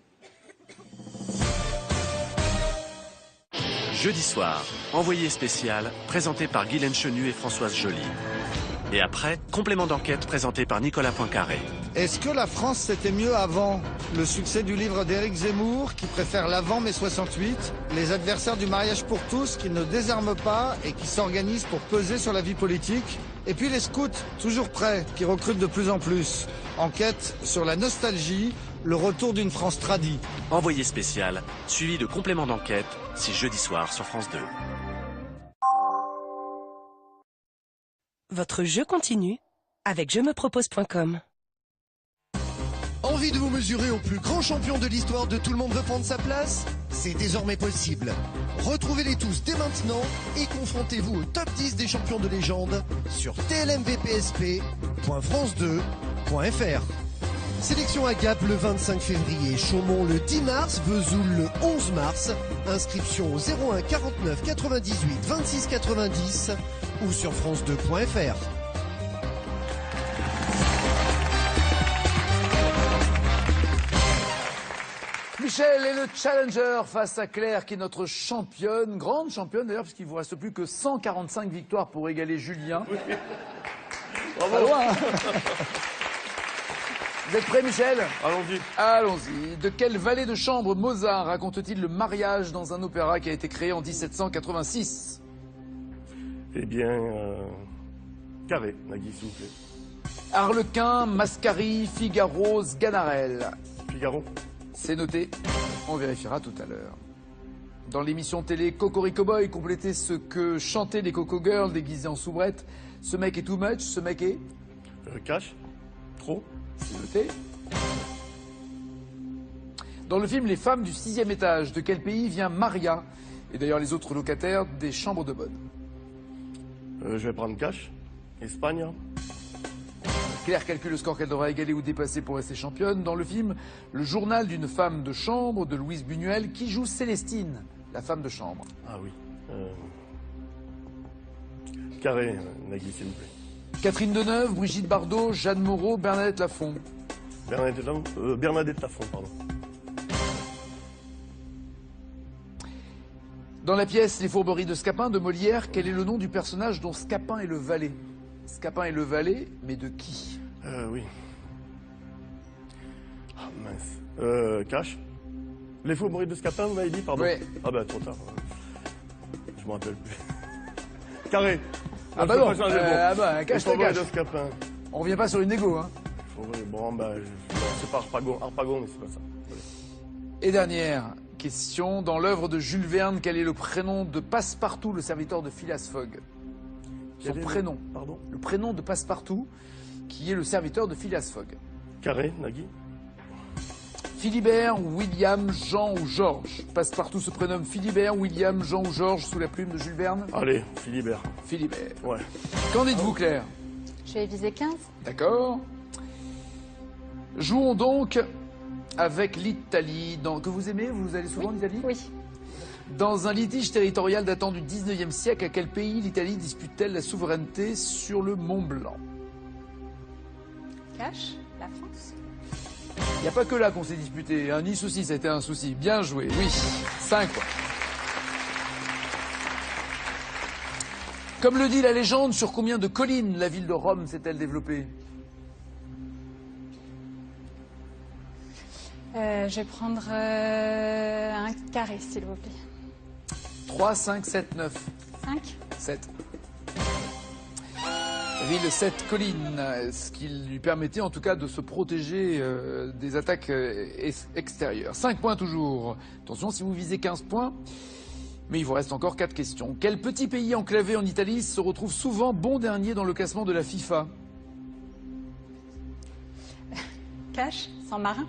Jeudi soir, envoyé spécial, présenté par Guylaine Chenu et Françoise Joly. Et après, complément d'enquête présenté par Nicolas Poincaré. Est-ce que la France c'était mieux avant? Le succès du livre d'Éric Zemmour, qui préfère l'avant mai 68, les adversaires du mariage pour tous, qui ne désarment pas et qui s'organisent pour peser sur la vie politique. Et puis les scouts, toujours prêts, qui recrutent de plus en plus. Enquête sur la nostalgie, le retour d'une France tradie. Envoyé spécial, suivi de complément d'enquête, c'est jeudi soir sur France 2. Votre jeu continue avec jemepropose.com. Envie de vous mesurer au plus grand champion de l'histoire de Tout le monde veut prendre sa place? C'est désormais possible. Retrouvez-les tous dès maintenant et confrontez-vous au top 10 des champions de légende sur tlmvpsp.france2.fr. Sélection à Gap le 25 février, Chaumont le 10 mars, Vesoul le 11 mars. Inscription au 01 49 98 26 90 ou sur france2.fr. Michel est le challenger face à Claire qui est notre championne, grande championne d'ailleurs, puisqu'il ne vous reste plus que 145 victoires pour égaler Julien. Oui. Bravo. Vous êtes prêt, Michel? Allons-y. Allons-y. De quel valet de chambre Mozart raconte-t-il le mariage dans un opéra qui a été créé en 1786? Eh bien, Carré, Nagui, s'il vous plaît. Harlequin, Mascari, Figaro, Sganarelle. Figaro. C'est noté. On vérifiera tout à l'heure. Dans l'émission télé Cocorico Boy, complétez ce que chantaient les Coco Girls déguisés en soubrette. Ce mec est too much, ce mec est... Cash. Trop. C'est noté. Dans le film Les femmes du 6e étage, de quel pays vient Maria? Et d'ailleurs les autres locataires des chambres de bonne. Je vais prendre Cash. Espagne. Claire calcule le score qu'elle devra égaler ou dépasser pour rester championne. Dans le film Le journal d'une femme de chambre de Louise Buñuel, qui joue Célestine, la femme de chambre. Ah oui. Carré, Nagui, s'il vous plaît. Catherine Deneuve, Brigitte Bardot, Jeanne Moreau, Bernadette Lafont. Bernadette Lafont, pardon. Dans la pièce Les fourberies de Scapin de Molière, quel est le nom du personnage dont Scapin est le valet? Scapin est le valet, mais de qui? Oui. Ah mince. Cash. Les fourberies de Scapin, vous m'avez dit, pardon? Oui. Ah bah trop tard. Je me rappelle plus. Carré. Ah bah non, cache ta cache. On revient pas sur une négo, hein. Bon, bah, c'est pas Harpagon, mais c'est pas ça. Et dernière, question. Dans l'œuvre de Jules Verne, quel est le prénom de Passepartout, le serviteur de Phileas Fogg? Son prénom. Pardon. Le prénom de Passepartout, qui est le serviteur de Phileas Fogg. Carré, Nagui. Philibert, William, Jean ou Georges. Passepartout se prénomme Philibert, William, Jean ou Georges sous la plume de Jules Verne. Allez, Philibert. Philibert. Ouais. Qu'en dites-vous, Claire? Je vais viser 15. D'accord. Jouons donc avec l'Italie. Que vous aimez? Vous allez souvent en Italie? Oui. Dans un litige territorial datant du 19e siècle, à quel pays l'Italie dispute-t-elle la souveraineté sur le Mont Blanc? Cache, la France. Il n'y a pas que là qu'on s'est disputé. Nice aussi, ça a été un souci. Bien joué, oui. 5 points. Comme le dit la légende, sur combien de collines la ville de Rome s'est-elle développée? Je vais prendre un carré, s'il vous plaît. 3, 5, 7, 9. 5. 7. Ville 7 collines, ce qui lui permettait en tout cas de se protéger des attaques extérieures. 5 points toujours. Attention, si vous visez 15 points, mais il vous reste encore 4 questions. Quel petit pays enclavé en Italie se retrouve souvent bon dernier dans le classement de la FIFA? Cache, San Marin.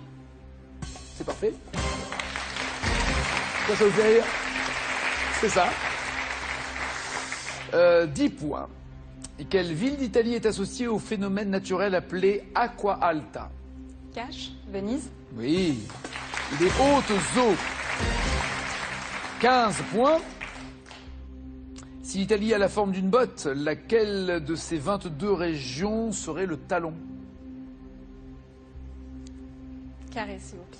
C'est parfait. Ça vous fait rire? C'est ça. 10 points. Et quelle ville d'Italie est associée au phénomène naturel appelé Acqua Alta? Cache, Venise. Oui. Les hautes eaux. 15 points. Si l'Italie a la forme d'une botte, laquelle de ces 22 régions serait le talon? Carré, s'il vous plaît.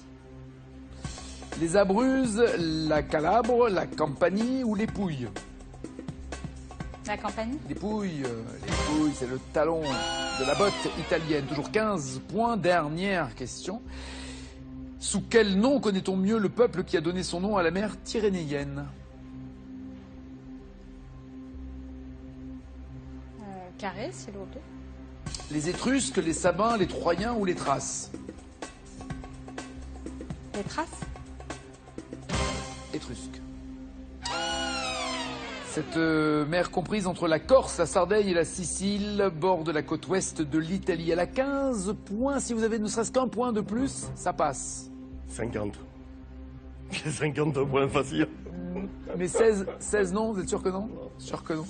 Les Abruzzes, la Calabre, la Campanie ou les Pouilles? La Campanie. Les Pouilles, c'est le talon de la botte italienne. Toujours 15 points. Dernière question. Sous quel nom connaît-on mieux le peuple qui a donné son nom à la mer Tyrrhénienne? Carré, s'il vous plaît. Les Étrusques, les Sabins, les Troyens ou les Thraces? Les Thraces. Étrusques. Cette mer comprise entre la Corse, la Sardaigne et la Sicile borde la côte ouest de l'Italie. Elle a 15 points. Si vous avez ne serait-ce qu'un point de plus, ça passe. 50. 50 points faciles. Mais 16 non, vous êtes sûr que non? Sûr que non.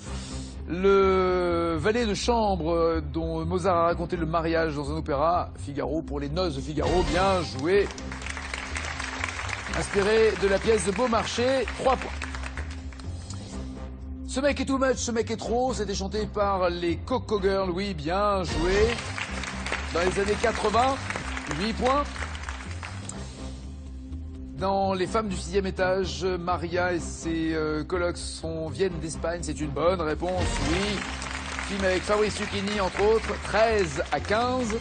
Le valet de chambre dont Mozart a raconté le mariage dans un opéra, Figaro, pour les noces de Figaro, bien joué. Inspiré de la pièce de Beaumarchais, 3 points. Ce mec est too much, ce mec est trop, c'était chanté par les Coco Girls, oui, bien joué. Dans les années 80, 8 points. Dans Les femmes du 6e étage, Maria et ses colocs viennent d'Espagne, c'est une bonne réponse, oui. Film avec Fabrice Lucchini, entre autres, 13 à 15.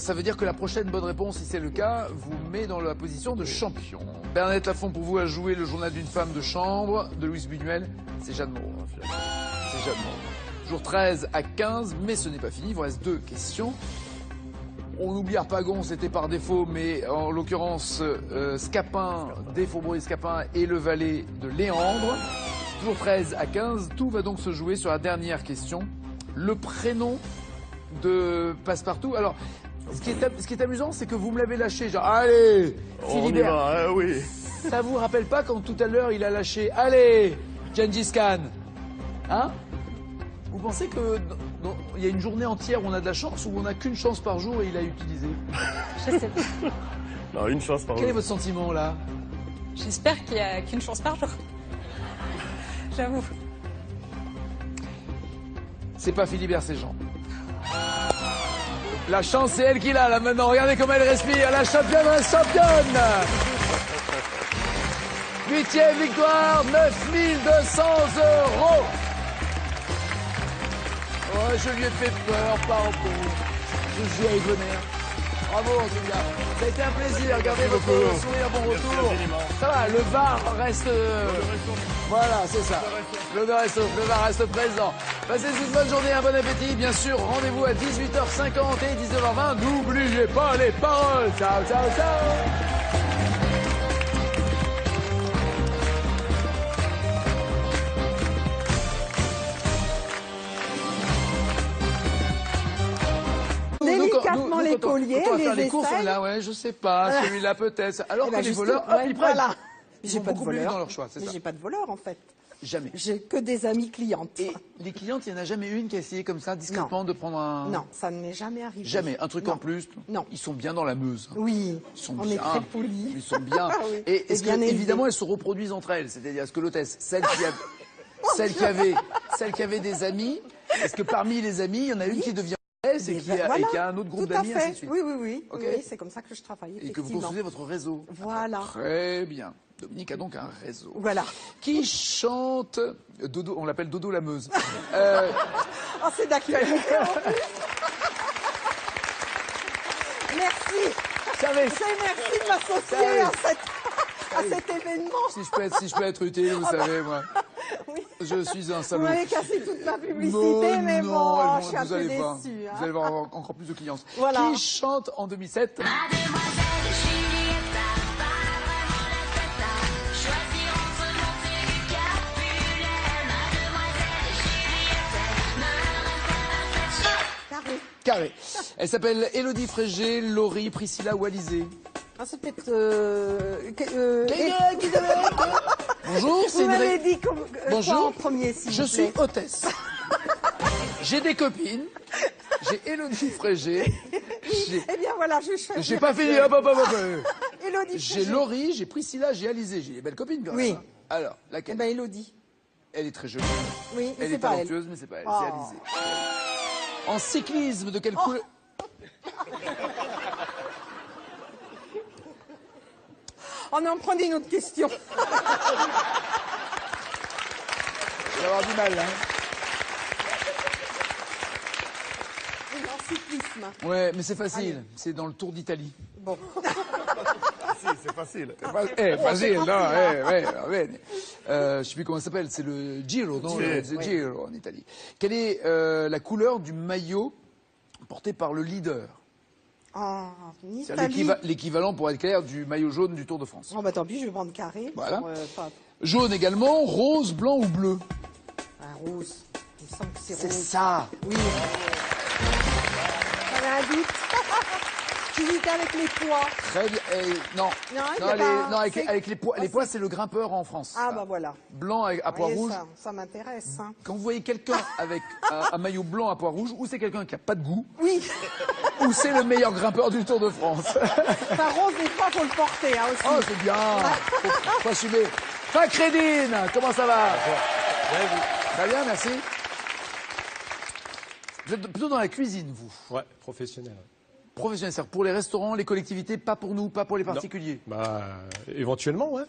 Ça veut dire que la prochaine bonne réponse, si c'est le cas, vous met dans la position de champion. Bernadette Lafont, pour vous, a joué Le journal d'une femme de chambre de Louise Buñuel. C'est Jeanne Moreau. C'est Jeanne Moreau. Toujours 13 à 15, mais ce n'est pas fini. Il vous reste 2 questions. On oublie Harpagon, c'était par défaut, mais en l'occurrence, Scapin, des Faubourg Scapin et le valet de Léandre. Toujours 13 à 15. Tout va donc se jouer sur la dernière question. Le prénom de Passepartout. Alors, ce qui est amusant, c'est que vous me l'avez lâché, genre, allez, Philibert. On y va, oui. Ça vous rappelle pas quand tout à l'heure il a lâché, allez, Gengis Khan? Hein? Vous pensez que il y a une journée entière où on a de la chance ou on n'a qu'une chance par jour et il a utilisé? Je sais pas. Non, une chance par jour. Quel est votre sentiment là? J'espère qu'il n'y a qu'une chance par jour. J'avoue. C'est pas Philibert, c'est Jean. La chance, c'est elle qui l'a, là, maintenant. Regardez comment elle respire. La championne reste championne. 8e victoire, 9200 €. Oh, je lui ai fait peur, pardon. Je joue avec le nerf. Bravo, en tout cas. Ça a été un plaisir. Regardez votre sourire, bon retour. Ça va, le VAR reste... Voilà, c'est ça. Le VAR reste présent. Passez une bonne journée, un bon appétit. Bien sûr, rendez-vous à 18h50 et 19h20. N'oubliez pas les paroles. Ciao, ciao, ciao. délicatement les colliers, quand on va faire les les courses, on est là, ouais, je sais pas, celui-là peut-être. Alors que les voleurs, hop, ils prennent. Voilà. Ils J'ai sont pas de beaucoup plus vite voleurs. dans leur choix, c'est Mais ça. j'ai pas de voleurs en fait. Jamais. J'ai que des amies clientes. Et les clientes, il n'y en a jamais une qui a essayé comme ça, discrètement, de prendre un... Non, ça ne m'est jamais arrivé. Jamais. Un truc Non. en plus. Non. Ils sont bien dans la Meuse. Oui, Ils sont on bien. est très polis. Ils sont bien. Oui. Et est-ce bien que, élevés. évidemment, elles se reproduisent entre elles. C'est-à-dire, est-ce que l'hôtesse, celle qui avait des amis, est-ce que parmi les amis, il y en a une qui devient hôtesse et qui a un autre groupe d'amis, ainsi de suite? Oui. Okay. Oui, c'est comme ça que je travaille, Et que vous construisez votre réseau. Voilà. Très bien. Dominique a donc un réseau. Voilà. Qui chante Dodo, on l'appelle Dodo la Meuse. Oh, c'est d'actualité en plus. Merci. Merci de m'associer à cet événement. Si je peux être utile, vous savez, moi. Oui. Je suis un Vous salaud. m'avez cassé toute ma publicité, mais bon, je suis un peu déçue. Vous allez voir encore plus de clients. Voilà. Qui chante en 2007 Carré. Elle s'appelle Élodie Frégé, Laurie, Priscilla ou Alizé. Ah, c'est peut-être... Bonjour, c'est Vous m'avez dit quoi en premier, s'il Je vous suis plaît. hôtesse. J'ai des copines. J'ai Élodie Frégé. Eh bien voilà, je choisis. J'ai pas fini. Hop. Élodie J'ai Laurie, j'ai Priscilla, j'ai Alizé. J'ai des belles copines quand même. Oui. Hein. Alors, laquelle? Eh ben Élodie. Elle est très jolie. Oui, mais Elle c'est est pas elle. talentueuse, mais c'est pas elle. Oh. C'est Alizé. En cyclisme, de quelle couleur? On en prenait une autre question. Je vais avoir du mal, hein. En cyclisme. Ouais, mais c'est facile. C'est dans le Tour d'Italie. Bon. C'est facile. Facile, non, je sais plus comment ça s'appelle, c'est le Giro, non? C'est le Giro en Italie. Quelle est la couleur du maillot porté par le leader? En C'est Italie. l'équivalent, pour être clair, du maillot jaune du Tour de France. Oh bah tant pis, je vais prendre carré. Voilà. Pas... Jaune également, rose, blanc ou bleu? Un rose. Il me semble que c'est C'est rose. ça. Oui. J'avais un doute. J'hésitais avec les pois. Très bien. Non. Avec les pois. Les pois, c'est le grimpeur en France. Ah bah voilà. Blanc à pois rouge. Ça m'intéresse. Hein. Quand vous voyez quelqu'un avec un maillot blanc à pois rouge, ou c'est quelqu'un qui a pas de goût, oui, ou c'est le meilleur grimpeur du Tour de France. Enfin, rose, des fois, faut le porter hein, aussi. Oh, c'est bien. Faut assumer. Facredine, comment ça va? Très bien, merci. Vous êtes plutôt dans la cuisine, vous? Ouais, professionnel. Professionnel, c'est-à-dire pour les restaurants, les collectivités, pas pour nous, pas pour les particuliers. Non. Bah, éventuellement, ouais.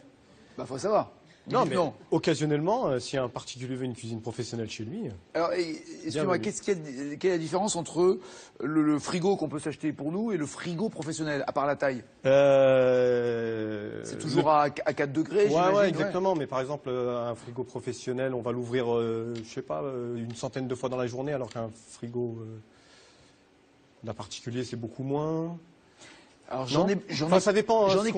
Bah, faut savoir. Non, mais occasionnellement, si un particulier veut une cuisine professionnelle chez lui. Alors, excusez-moi, quelle est la différence entre le frigo qu'on peut s'acheter pour nous et le frigo professionnel, à part la taille? C'est toujours à 4 degrés, j'imagine. Ouais, exactement. Mais par exemple, un frigo professionnel, on va l'ouvrir, je sais pas, une centaine de fois dans la journée, alors qu'un frigo d'un particulier, c'est beaucoup moins. Alors ça dépend. J'en ai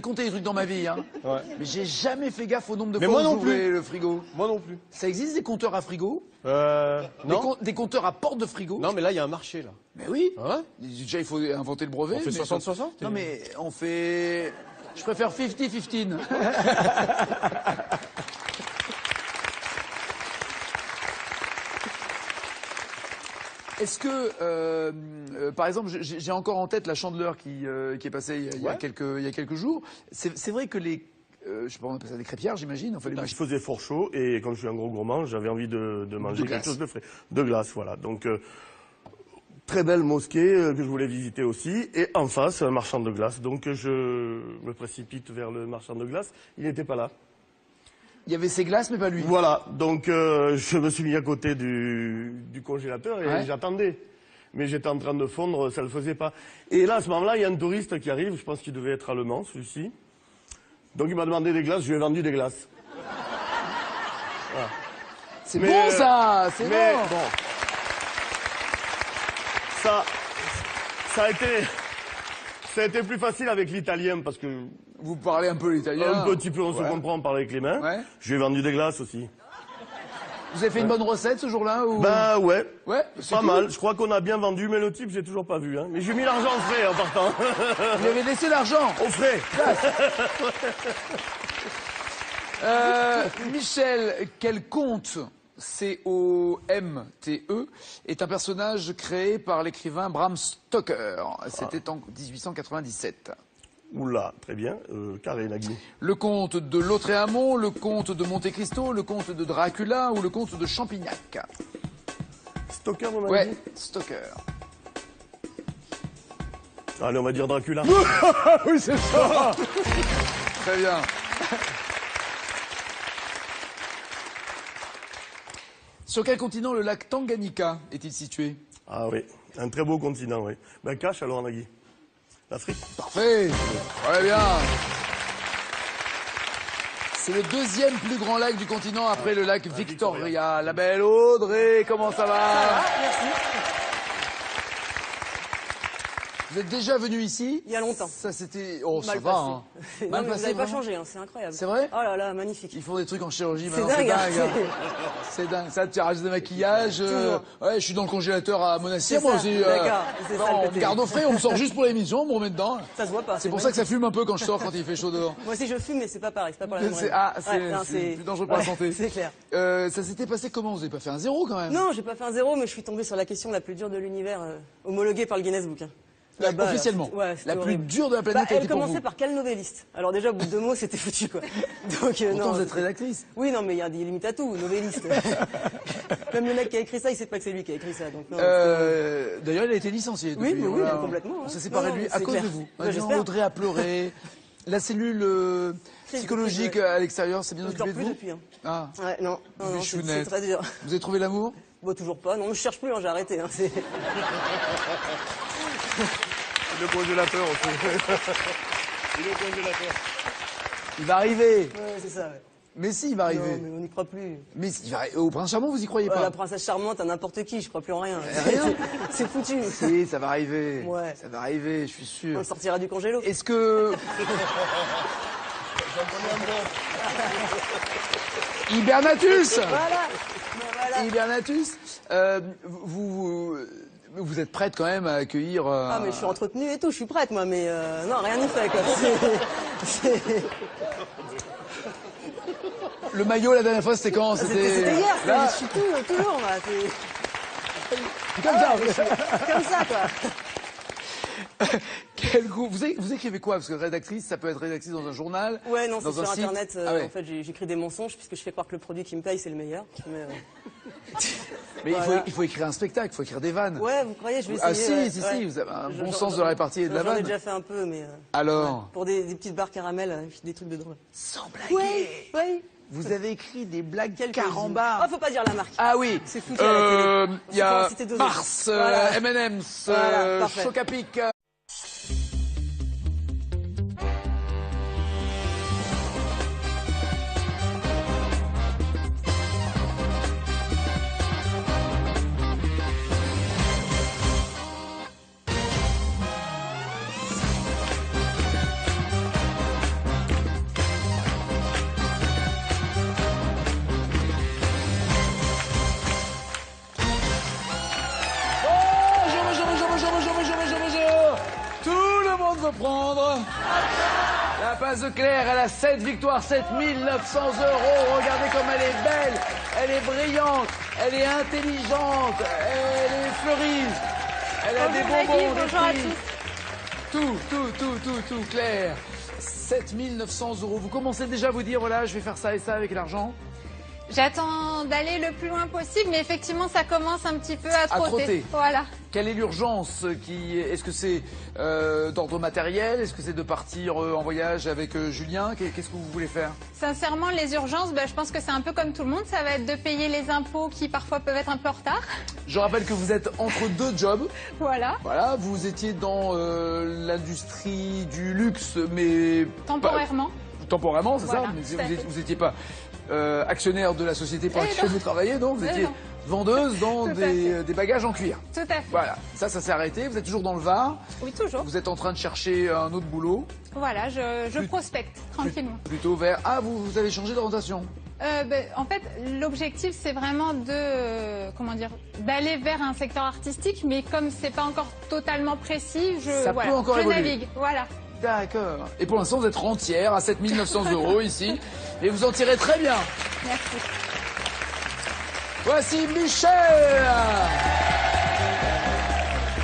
compté des trucs dans ma vie, hein. Ouais. Mais j'ai jamais fait gaffe au nombre de Mais fois moi où non j'ouvrais plus. le frigo. Moi non plus. Ça existe des compteurs à frigo? Non. Des compteurs à porte de frigo? Non, mais là, il y a un marché, là. Mais oui. Ouais. Déjà, il faut inventer le brevet. On fait mais 60-60? Non, mais on fait... Je préfère 50-15. Est-ce que, par exemple, j'ai encore en tête la Chandeleur qui est passée il y a quelques jours. C'est vrai que les... je sais pas, on appelle ça des crêpières, j'imagine. Enfin, Je faisais fort chaud et comme je suis un gros gourmand, j'avais envie de manger quelque chose de frais. De glace, voilà. Donc, très belle mosquée que je voulais visiter aussi. Et en face, un marchand de glace. Donc, je me précipite vers le marchand de glace. Il n'était pas là. Il y avait ses glaces, mais pas lui. Voilà. Donc, je me suis mis à côté du congélateur et j'attendais. Mais j'étais en train de fondre, ça le faisait pas. Et là, à ce moment-là, il y a un touriste qui arrive. Je pense qu'il devait être allemand, celui-ci. Donc il m'a demandé des glaces, je lui ai vendu des glaces. Voilà. C'est bon ça, c'est bon. Ça a été plus facile avec l'italien parce que... Vous parlez un peu l'italien? Un petit peu, on se comprend, on parle avec les mains. Ouais. Je lui ai vendu des glaces aussi. Vous avez fait une bonne recette ce jour-là ou... Ben ouais. Ouais, pas mal. Je crois qu'on a bien vendu, mais le type, j'ai toujours pas vu. Hein. Mais j'ai mis l'argent au frais en partant. Vous avez laissé l'argent au frais. Michel, quel conte C-O-M-T-E est un personnage créé par l'écrivain Bram Stoker. C'était en 1897. Oula, très bien. Carré, Nagui. Le comte de Lautréamont, le comte de Monte Cristo, le comte de Dracula ou le comte de Champignac. Stoker, on a dit. Ouais, Stoker. Allez, on va dire Dracula. Oui, c'est ça. Très bien. Sur quel continent le lac Tanganyika est-il situé? Ah oui, un très beau continent, oui. Ben cache alors, Nagui. L'Afrique. Parfait. Très bien. C'est le deuxième plus grand lac du continent après le lac Victoria. La belle Audrey, comment ça va? Ça va, merci. Vous êtes déjà venu ici? Il y a longtemps. Ça c'était... Oh, ça Mal va, passé. hein. Non, Mal mais vous passé, n'avez pas vraiment. changé, hein, c'est incroyable. C'est vrai? Oh là là, magnifique. Ils font des trucs en chirurgie C'est maintenant, c'est dingue, dingue. hein. C'est dingue. Ça, tu rajoutes des maquillages. Ouais, je suis dans le congélateur à Monastir, C'est moi ça, aussi. d'accord, c'est ça, le On me côté. garde au frais, on me sort juste pour l'émission, on me remet dedans. Ça se voit pas. C'est pour ça que ça fume un peu quand je sors, quand il fait chaud dehors. Moi aussi je fume, mais c'est pas pareil, c'est pas pour la même raison. C'est plus dangereux pour la santé. C'est clair. Ça s'était passé comment? Vous avez pas fait un 0 quand même? Non, j'ai pas fait un 0, mais je suis tombé sur la question la plus dure de l'univers, homologuée par le Guinness Book. Là-bas, officiellement. Ouais, la plus horrible. dure de la planète. Elle commençait par quel novelliste? Alors déjà, au bout de 2 mots, c'était foutu, quoi. Donc, Pourtant, non, vous êtes rédactrice. Oui, non, mais il y a des limites à tout, novelliste. Même le mec qui a écrit ça, il sait pas que c'est lui qui a écrit ça. Donc, non, D'ailleurs, il a été licencié. Oui, depuis, oui, voilà. complètement. On s'est séparé de lui à cause de vous. J'espère. Audrey a pleuré. La cellule psychologique à l'extérieur, c'est bien occupé de vous? Depuis, hein. Ah. Ouais, non, c'est très dur. Vous avez trouvé l'amour? Bon, toujours pas. Non, je cherche plus, hein, j'ai arrêté. Hein, Le congélateur aussi. Le congélateur. Il va arriver. Ouais, c'est ça, ouais. Mais si, il va arriver. Non, mais on n'y croit plus. Mais il va... Au prince charmant, vous y croyez pas? La princesse charmante, à n'importe qui, je crois plus en rien. Rien. C'est foutu. Si, ça va arriver. Ouais. Ça va arriver, je suis sûr. On sortira du congélo. Est-ce que... Hibernatus. Voilà. Hibernatus. Vous êtes prête quand même à accueillir... Ah, mais je suis entretenue et tout, je suis prête, moi, mais non, rien n'y fait, quoi. Le maillot, la dernière fois, c'était quand? C'était hier, je suis toujours, moi. Comme ça. Comme ça, quoi. Quel goût. Vous écrivez quoi? Parce que rédactrice, ça peut être rédactrice dans un journal. Ouais, non, c'est sur site. Internet. Ouais. En fait, j'écris des mensonges puisque je fais croire que le produit qui me paye, c'est le meilleur. Mais voilà. il faut écrire un spectacle, il faut écrire des vannes. Ouais, vous croyez, je vais essayer. Ah si, ouais. vous avez un bon sens de la répartie et de la vanne. J'en ai déjà fait un peu, mais... Alors ouais, pour des petites barres caramel, des trucs de drôle. Sans blaguer. Oui. Vous avez écrit des blagues carambars. Ah, faut pas dire la marque. Ah oui. C'est foutu à la télé. Il y a Citer deux Mars, voilà. M&M's, Voilà, parfait. Chocapic. Bonjour. Tout le monde veut prendre la passe de Claire. Elle a 7 victoires, 7 900 €. Regardez comme elle est belle, elle est brillante, elle est intelligente, elle est fleurie. Elle a des bonbons, des bonjour à prix. Tout, Claire. 7 900 €. Vous commencez déjà à vous dire, voilà, je vais faire ça et ça avec l'argent? J'attends d'aller le plus loin possible, mais effectivement, ça commence un petit peu à trotter. Voilà. Quelle est l'urgence Est-ce que c'est d'ordre matériel? Est-ce que c'est de partir en voyage avec Julien? Qu'est-ce que vous voulez faire? Sincèrement, les urgences, je pense que c'est un peu comme tout le monde. Ça va être de payer les impôts qui parfois peuvent être un peu en retard. Je rappelle que vous êtes entre 2 jobs. Voilà. Voilà, vous étiez dans l'industrie du luxe, mais... Temporairement. Temporairement, c'est Voilà, ça? Mais vous n'étiez pas actionnaire de la société pour laquelle vous travaillez, donc vous Eh étiez non. vendeuse dans des bagages en cuir. Tout à fait. Voilà, ça s'est arrêté. Vous êtes toujours dans le Var. Oui, toujours. Vous êtes en train de chercher un autre boulot. Voilà, je prospecte tranquillement. Plutôt vers... Ah, vous avez changé d'orientation? En fait, l'objectif, c'est vraiment de, comment dire, d'aller vers un secteur artistique, mais comme c'est pas encore totalement précis, je navigue. Voilà. D'accord. Et pour l'instant, vous êtes rentière à 7 900 € ici, et vous en tirez très bien. Merci. Voici Michel,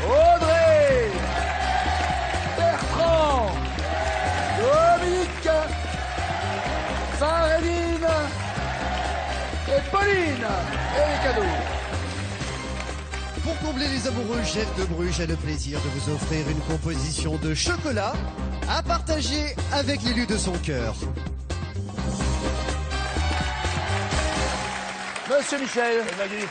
Audrey, Bertrand, Dominique, Faredine et Pauline. Et les cadeaux. Pour combler les amoureux, Jeff de Bruges a le plaisir de vous offrir une composition de chocolat à partager avec l'élu de son cœur. Monsieur Michel,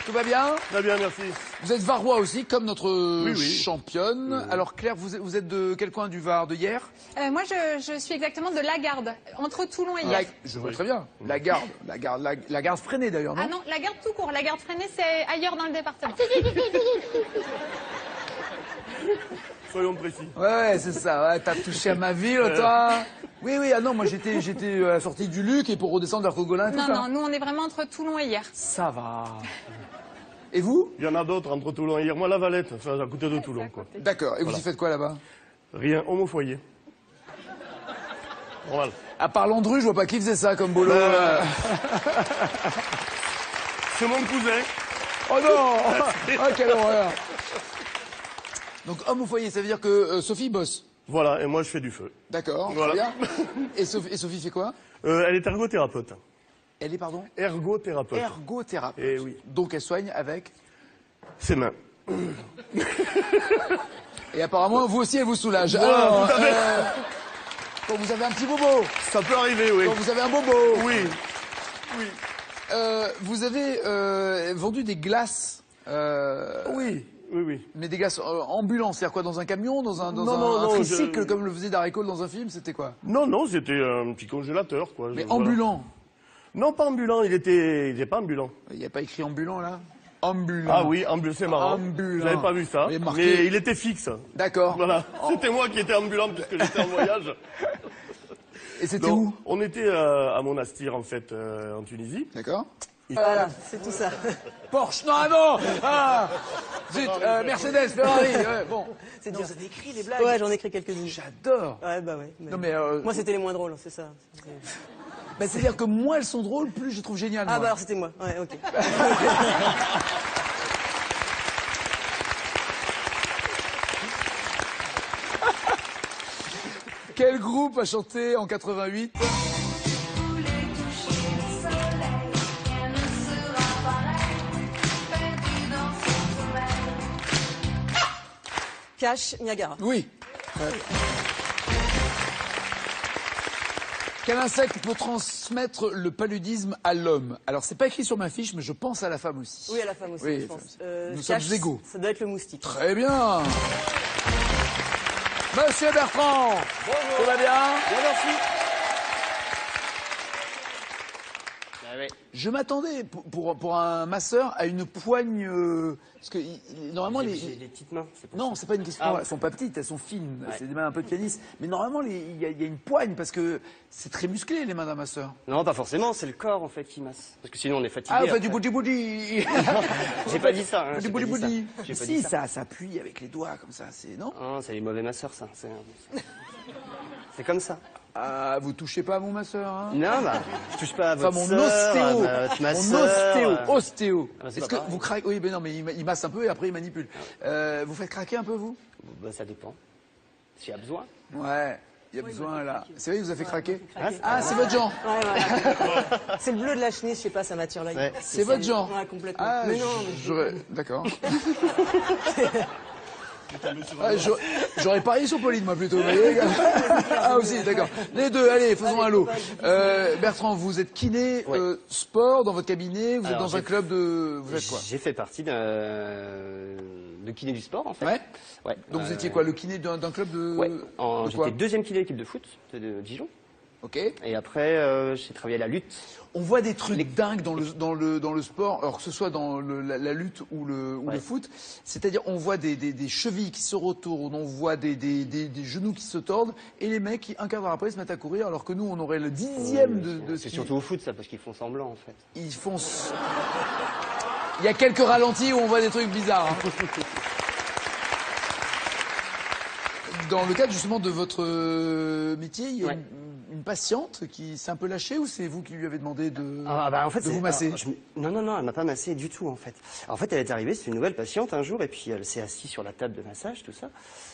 tout va bien? Très bien, merci. Vous êtes varois aussi, comme notre championne. Oui. Alors Claire, vous êtes de quel coin du Var? De Hyères? Moi, je suis exactement de Lagarde, entre Toulon et Hyères. Je vois très bien. Lagarde Freinet d'ailleurs, non? Ah non, Lagarde tout court. Lagarde Freinet, c'est ailleurs dans le département. Soyons précis. Ouais, c'est ça. Ouais, t'as touché à ma ville, toi. Oui, ah non, moi j'étais à la sortie du Luc et pour redescendre vers Cogolin et tout ça. Non, nous on est vraiment entre Toulon et Hyères. Ça va. Et vous? Il y en a d'autres entre Toulon et Hyères. Moi, La Valette, enfin, à côté de Toulon, quoi. D'accord. Et vous y faites quoi là-bas? Rien, homme au foyer. Normal. À part Landru, je vois pas qui faisait ça comme boulot. C'est mon cousin. Oh non. Oh, quelle horreur. Donc homme au foyer, ça veut dire que Sophie bosse? Voilà, et moi je fais du feu. D'accord, voilà. Très bien. Et Sophie fait quoi? Elle est ergothérapeute. Elle est, pardon? Ergothérapeute. Ergothérapeute. Et oui. Donc elle soigne avec? Ses mains. Et apparemment, vous aussi, elle vous soulage. Voilà, alors, tout à fait. Quand vous avez un petit bobo. Ça peut arriver, oui. Quand vous avez un bobo. Oui. Vous avez vendu des glaces. Oui. Mais des glaces ambulants, c'est-à-dire quoi? Dans un camion, dans un tricycle, comme le faisait Darry Cole dans un film, c'était quoi? Non, c'était un petit congélateur, quoi. Mais ambulant? Non, pas ambulant, il était pas ambulant. Il n'y a pas écrit ambulant, là? Ambulant. Ah oui, ambulant, c'est marrant. Ambulant. J'avais pas vu ça, mais il était fixe. D'accord. Voilà, c'était moi qui étais ambulant puisque j'étais en voyage. Et c'était où? On était à Monastir, en fait, en Tunisie. D'accord. Voilà, c'est tout ça. Porsche, non. Ah, zut, Mercedes, Ferrari, ouais, bon. C'est dur. Vous avez écrit les blagues? Ouais, j'en ai écrit quelques-unes. J'adore. Ouais, bah ouais. Non, mais moi, c'était les moins drôles, c'est ça. Bah, c'est-à-dire que moins elles sont drôles, plus je les trouve géniales. Ah bah alors c'était moi, ouais, ok. Quel groupe a chanté en 88? Cash Niagara. Oui. Quel insecte peut transmettre le paludisme à l'homme? Alors, c'est pas écrit sur ma fiche, mais je pense à la femme aussi. Oui, à la femme aussi, oui, je pense. Nous sommes égaux. Ça doit être le moustique. Très bien. Monsieur Bertrand. Bonjour. Tout va bien? Bien, merci. Je m'attendais pour un masseur à une poigne parce que normalement les petites mains. Non, c'est pas une question. Elles sont pas petites, elles sont fines. Ouais. C'est des mains un peu de pianiste. Mais normalement, il y a une poigne parce que c'est très musclé les mains d'un masseur. Non, pas forcément. C'est le corps en fait qui masse. Parce que sinon on est fatigué. Ah, on fait du boudi. J'ai pas dit ça. Hein, du boudi. Si, ça s'appuie avec les doigts comme ça, c'est non? Non, c'est les mauvais masseurs ça. C'est comme ça. Ah, vous touchez pas à mon masseur, hein? Non, bah, je touche pas à votre mon sœur, ostéo. Ah, est-ce que vous craquez? Oui, mais non, mais il masse un peu et après il manipule. Vous faites craquer un peu, vous? Bah, ça dépend. S'il y a besoin. Ouais, il y a besoin, là. C'est vrai, il vous a fait craquer? Ah, c'est votre genre? Ouais, voilà. C'est le bleu de la chenille, je sais pas, ça m'attire là. Ouais, c'est votre genre? Ouais, complètement. Ah, mais non, d'accord. J'aurais parié sur Pauline, moi, plutôt. Ah, aussi, d'accord. Les deux, allez, faisons un lot. Bertrand, vous êtes kiné, sport dans votre cabinet, vous êtes dans un club de... Vous êtes quoi? J'ai fait partie de kiné du sport, en fait. Ouais. Donc vous étiez quoi, le kiné d'un club de... Ouais. J'étais deuxième kiné de l'équipe de foot de Dijon. Ok. Et après, j'ai travaillé à la lutte. On voit des trucs dingues dans le sport, alors que ce soit dans la lutte ou le foot. C'est-à-dire, on voit des chevilles qui se retournent, on voit des genoux qui se tordent, et les mecs qui, un quart d'heure après, se mettent à courir, alors que nous, on aurait le 10e de C'est surtout au foot, ça, parce qu'ils font semblant, en fait. Ils font... Il y a quelques ralentis où on voit des trucs bizarres. Hein. Dans le cadre, justement, de votre métier, il y a une patiente qui s'est un peu lâchée, ou c'est vous qui lui avez demandé de, en fait, de vous masser? Non, elle m'a pas massé du tout, en fait. En fait, elle est arrivée, c'est une nouvelle patiente un jour, et puis elle s'est assise sur la table de massage, tout ça.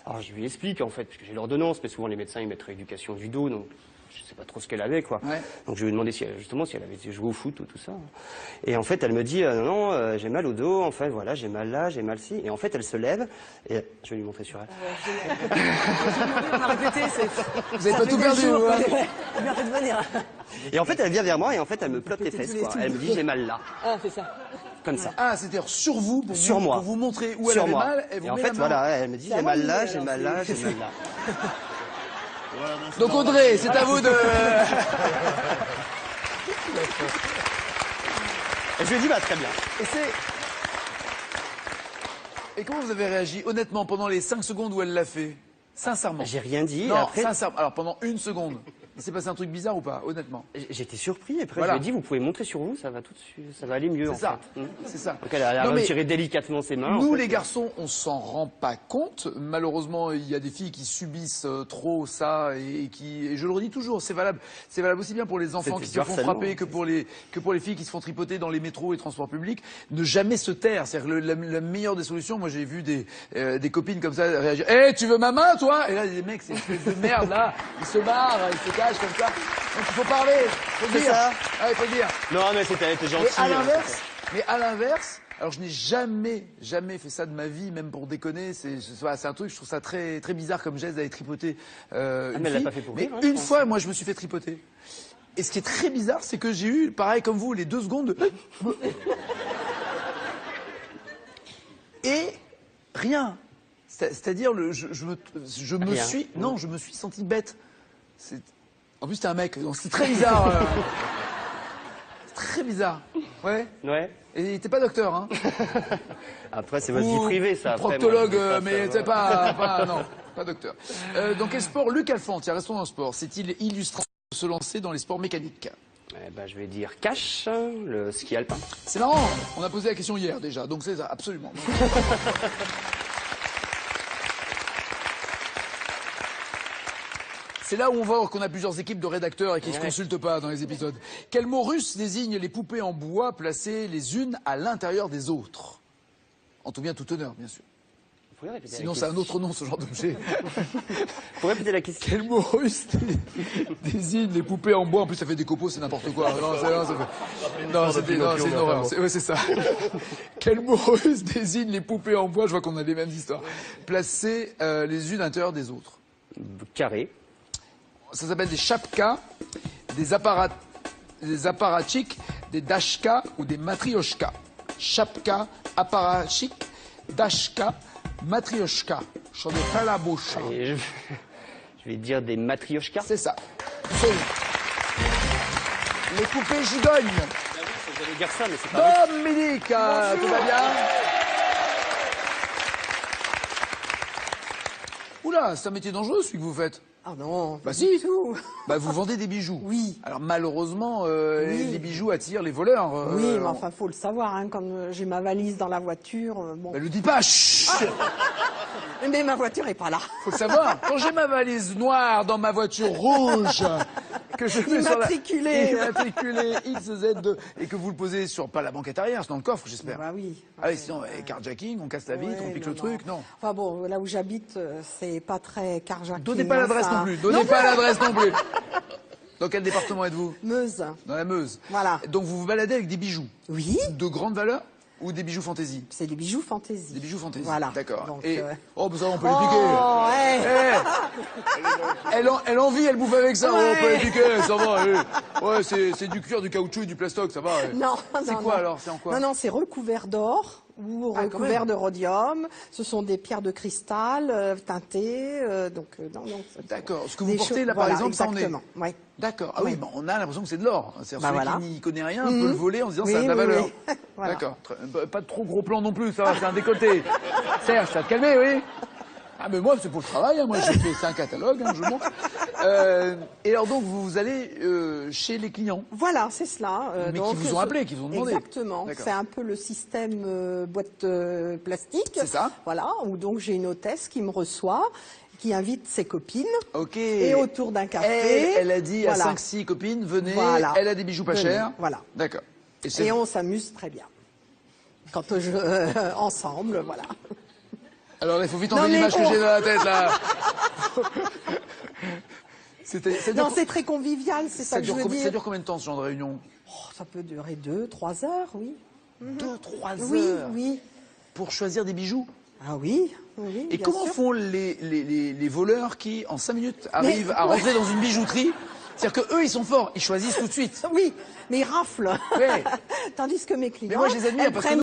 Alors je lui explique, en fait, parce que j'ai l'ordonnance, mais souvent les médecins, ils mettent rééducation du dos, donc je sais pas trop ce qu'elle avait, quoi. Ouais. Donc je lui ai demandé si elle avait joué au foot ou tout ça. Et en fait, elle me dit, non, j'ai mal au dos, en fait, voilà, j'ai mal là, j'ai mal ci. Et en fait, elle se lève, et je vais lui montrer sur elle. Vous avez pas tout perdu, J'ai bien fait de venir. Et en fait, elle vient vers moi, et en fait, elle me plotte les fesses, quoi. Elle me dit, j'ai mal là. Ah, c'est ça. Comme ça. Ah, c'est-à-dire sur vous, pour vous montrer où elle avait mal, et vous et en fait, voilà, elle me dit, j'ai mal là, j'ai mal là, j'ai mal là. Donc Audrey, c'est à vous de... Et je lui ai dit, bah très bien. Et comment vous avez réagi, honnêtement, pendant les 5 secondes où elle l'a fait? Sincèrement. J'ai rien dit. Non, après... sincèrement. Alors pendant 1 seconde, il s'est passé un truc bizarre ou pas, honnêtement? J'étais surpris, et après je lui ai dit, vous pouvez montrer sur vous, ça va tout de suite, ça va aller mieux, en fait. C'est ça. Donc elle a retiré délicatement ses mains. Nous, les garçons, on s'en rend pas compte. Malheureusement, il y a des filles qui subissent trop ça, et je le redis toujours, c'est valable aussi bien pour les enfants qui se font frapper que pour les filles qui se font tripoter dans les métros et transports publics. Ne jamais se taire. C'est-à-dire la meilleure des solutions. Moi, j'ai vu des copines comme ça réagir. Eh, tu veux ma main, toi? Et là, les mecs, c'est une espèce de merde, là. Ils se barrent, ils se cachent comme ça. Donc il faut parler, faut le dire. Ah, il faut le dire. Non, mais elle était gentille. Mais à l'inverse, alors je n'ai jamais fait ça de ma vie, même pour déconner. C'est un truc, je trouve ça très, très bizarre comme geste d'aller tripoter une mais elle fille. l'a pas fait pour mais une fois, moi, je me suis fait tripoter. Et ce qui est très bizarre, c'est que j'ai eu, pareil comme vous, les 2 secondes de... Et rien. C'est-à-dire, je me suis senti bête. En plus, c'était un mec, donc c'est très bizarre. C'est très bizarre. Ouais. Et t'es pas docteur, hein? Après, c'est votre vie privée, ça. Proctologue, mais c'est pas, non, pas docteur. Dans quel sport Luc Alphand, tiens, restons dans le sport, s'est-il illustré de se lancer dans les sports mécaniques? Eh ben, je vais dire cache, le ski alpin. C'est marrant, on a posé la question hier déjà, donc c'est ça, absolument. C'est là où on voit qu'on a plusieurs équipes de rédacteurs et qui ne se consultent pas dans les épisodes. Quel mot russe désigne les poupées en bois placées les unes à l'intérieur des autres? En tout bien, tout honneur, bien sûr. Sinon, c'est un autre nom, ce genre d'objet. Vous pouvez répéter la question? Quel mot russe désigne les poupées en bois? En plus, ça fait des copeaux, c'est n'importe quoi. Non, c'est une horreur. Ouais, c'est ça. Quel mot russe désigne les poupées en bois? Je vois qu'on a les mêmes histoires. Placées les unes à l'intérieur des autres. Carré. Ça s'appelle des chapkas, des apparatchiks, des dashkas ou des matrioshkas. Chapka, apparatchik, dashka, matrioshka. J'en ai pas la bouche. Je vais dire des matrioshkas. C'est ça. Les poupées gigognes. J'allais dire ça, mais c'est pas vrai. Dominique, tout va bien? Oula, c'est un métier dangereux celui que vous faites. Ah non, bah si, tout. Bah vous vendez des bijoux. Oui. Alors malheureusement, les bijoux attirent les voleurs. Oui, mais enfin, faut le savoir, hein, quand j'ai ma valise dans la voiture, bon. Bah le dis pas, chut. Mais ma voiture est pas là. Faut le savoir. Quand j'ai ma valise noire dans ma voiture rouge, que je mets immatriculée XZ2, et que vous le posez sur, pas la banquette arrière, c'est dans le coffre, j'espère. Bah oui. Ah oui, sinon, carjacking, on casse la vitre, on pique le truc, non. Enfin bon, là où j'habite, c'est pas très carjacking. Donnez pas l'adresse non plus, donnez pas l'adresse non plus. Dans quel département êtes-vous? Meuse. Dans la Meuse. Voilà. Donc vous vous baladez avec des bijoux? Oui. De grande valeur? Ou des bijoux fantaisie? C'est des bijoux fantaisie. Des bijoux fantaisie. Voilà. D'accord. Et oh, bah ça, on peut les piquer. Oh, Elle envie, elle bouffe avec ça. On peut les piquer, ça va. Ouais, c'est du cuir, du caoutchouc et du plastoc, ça va. Non, c'est quoi alors? C'est en quoi? Non, c'est recouvert d'or. ou recouverts de rhodium. Ce sont des pierres de cristal teintées. D'accord. Ce que vous portez là, par exemple, ça en est. Oui. D'accord. Ah oui, ben, on a l'impression que c'est de l'or. C'est-à-dire celui qui n'y connaît rien peut le voler en se disant ça a de la valeur. Oui. Voilà. D'accord. Pas de trop gros plan non plus, ça va, c'est un décolleté. Serge, ça va te calmer, oui. Ah mais moi c'est pour le travail, hein. Moi c'est un catalogue, hein, je vous montre. Et alors donc vous allez chez les clients. Voilà, c'est cela. Mais qui vous ont appelé, qui vous ont demandé. Exactement. C'est un peu le système boîte plastique. C'est ça. Voilà, où donc j'ai une hôtesse qui me reçoit, qui invite ses copines. Ok. Et autour d'un café. Elle a dit à 5-6 copines, venez, elle a des bijoux pas chers. Voilà. D'accord. Et on s'amuse très bien. Quand ensemble, voilà. Alors il faut vite enlever l'image que j'ai dans la tête là. Non, c'est très convivial, c'est ça que je veux dire. Ça dure combien de temps ce genre de réunion? Ça peut durer 2-3 heures, oui. 2-3 heures? Oui. Pour choisir des bijoux? Ah oui. Et comment font les voleurs qui, en 5 minutes, arrivent à rentrer dans une bijouterie? C'est-à-dire qu'eux, ils sont forts, ils choisissent tout de suite. Oui, mais ils raflent. Ouais. Tandis que mes clients, mais moi, je les admire parce que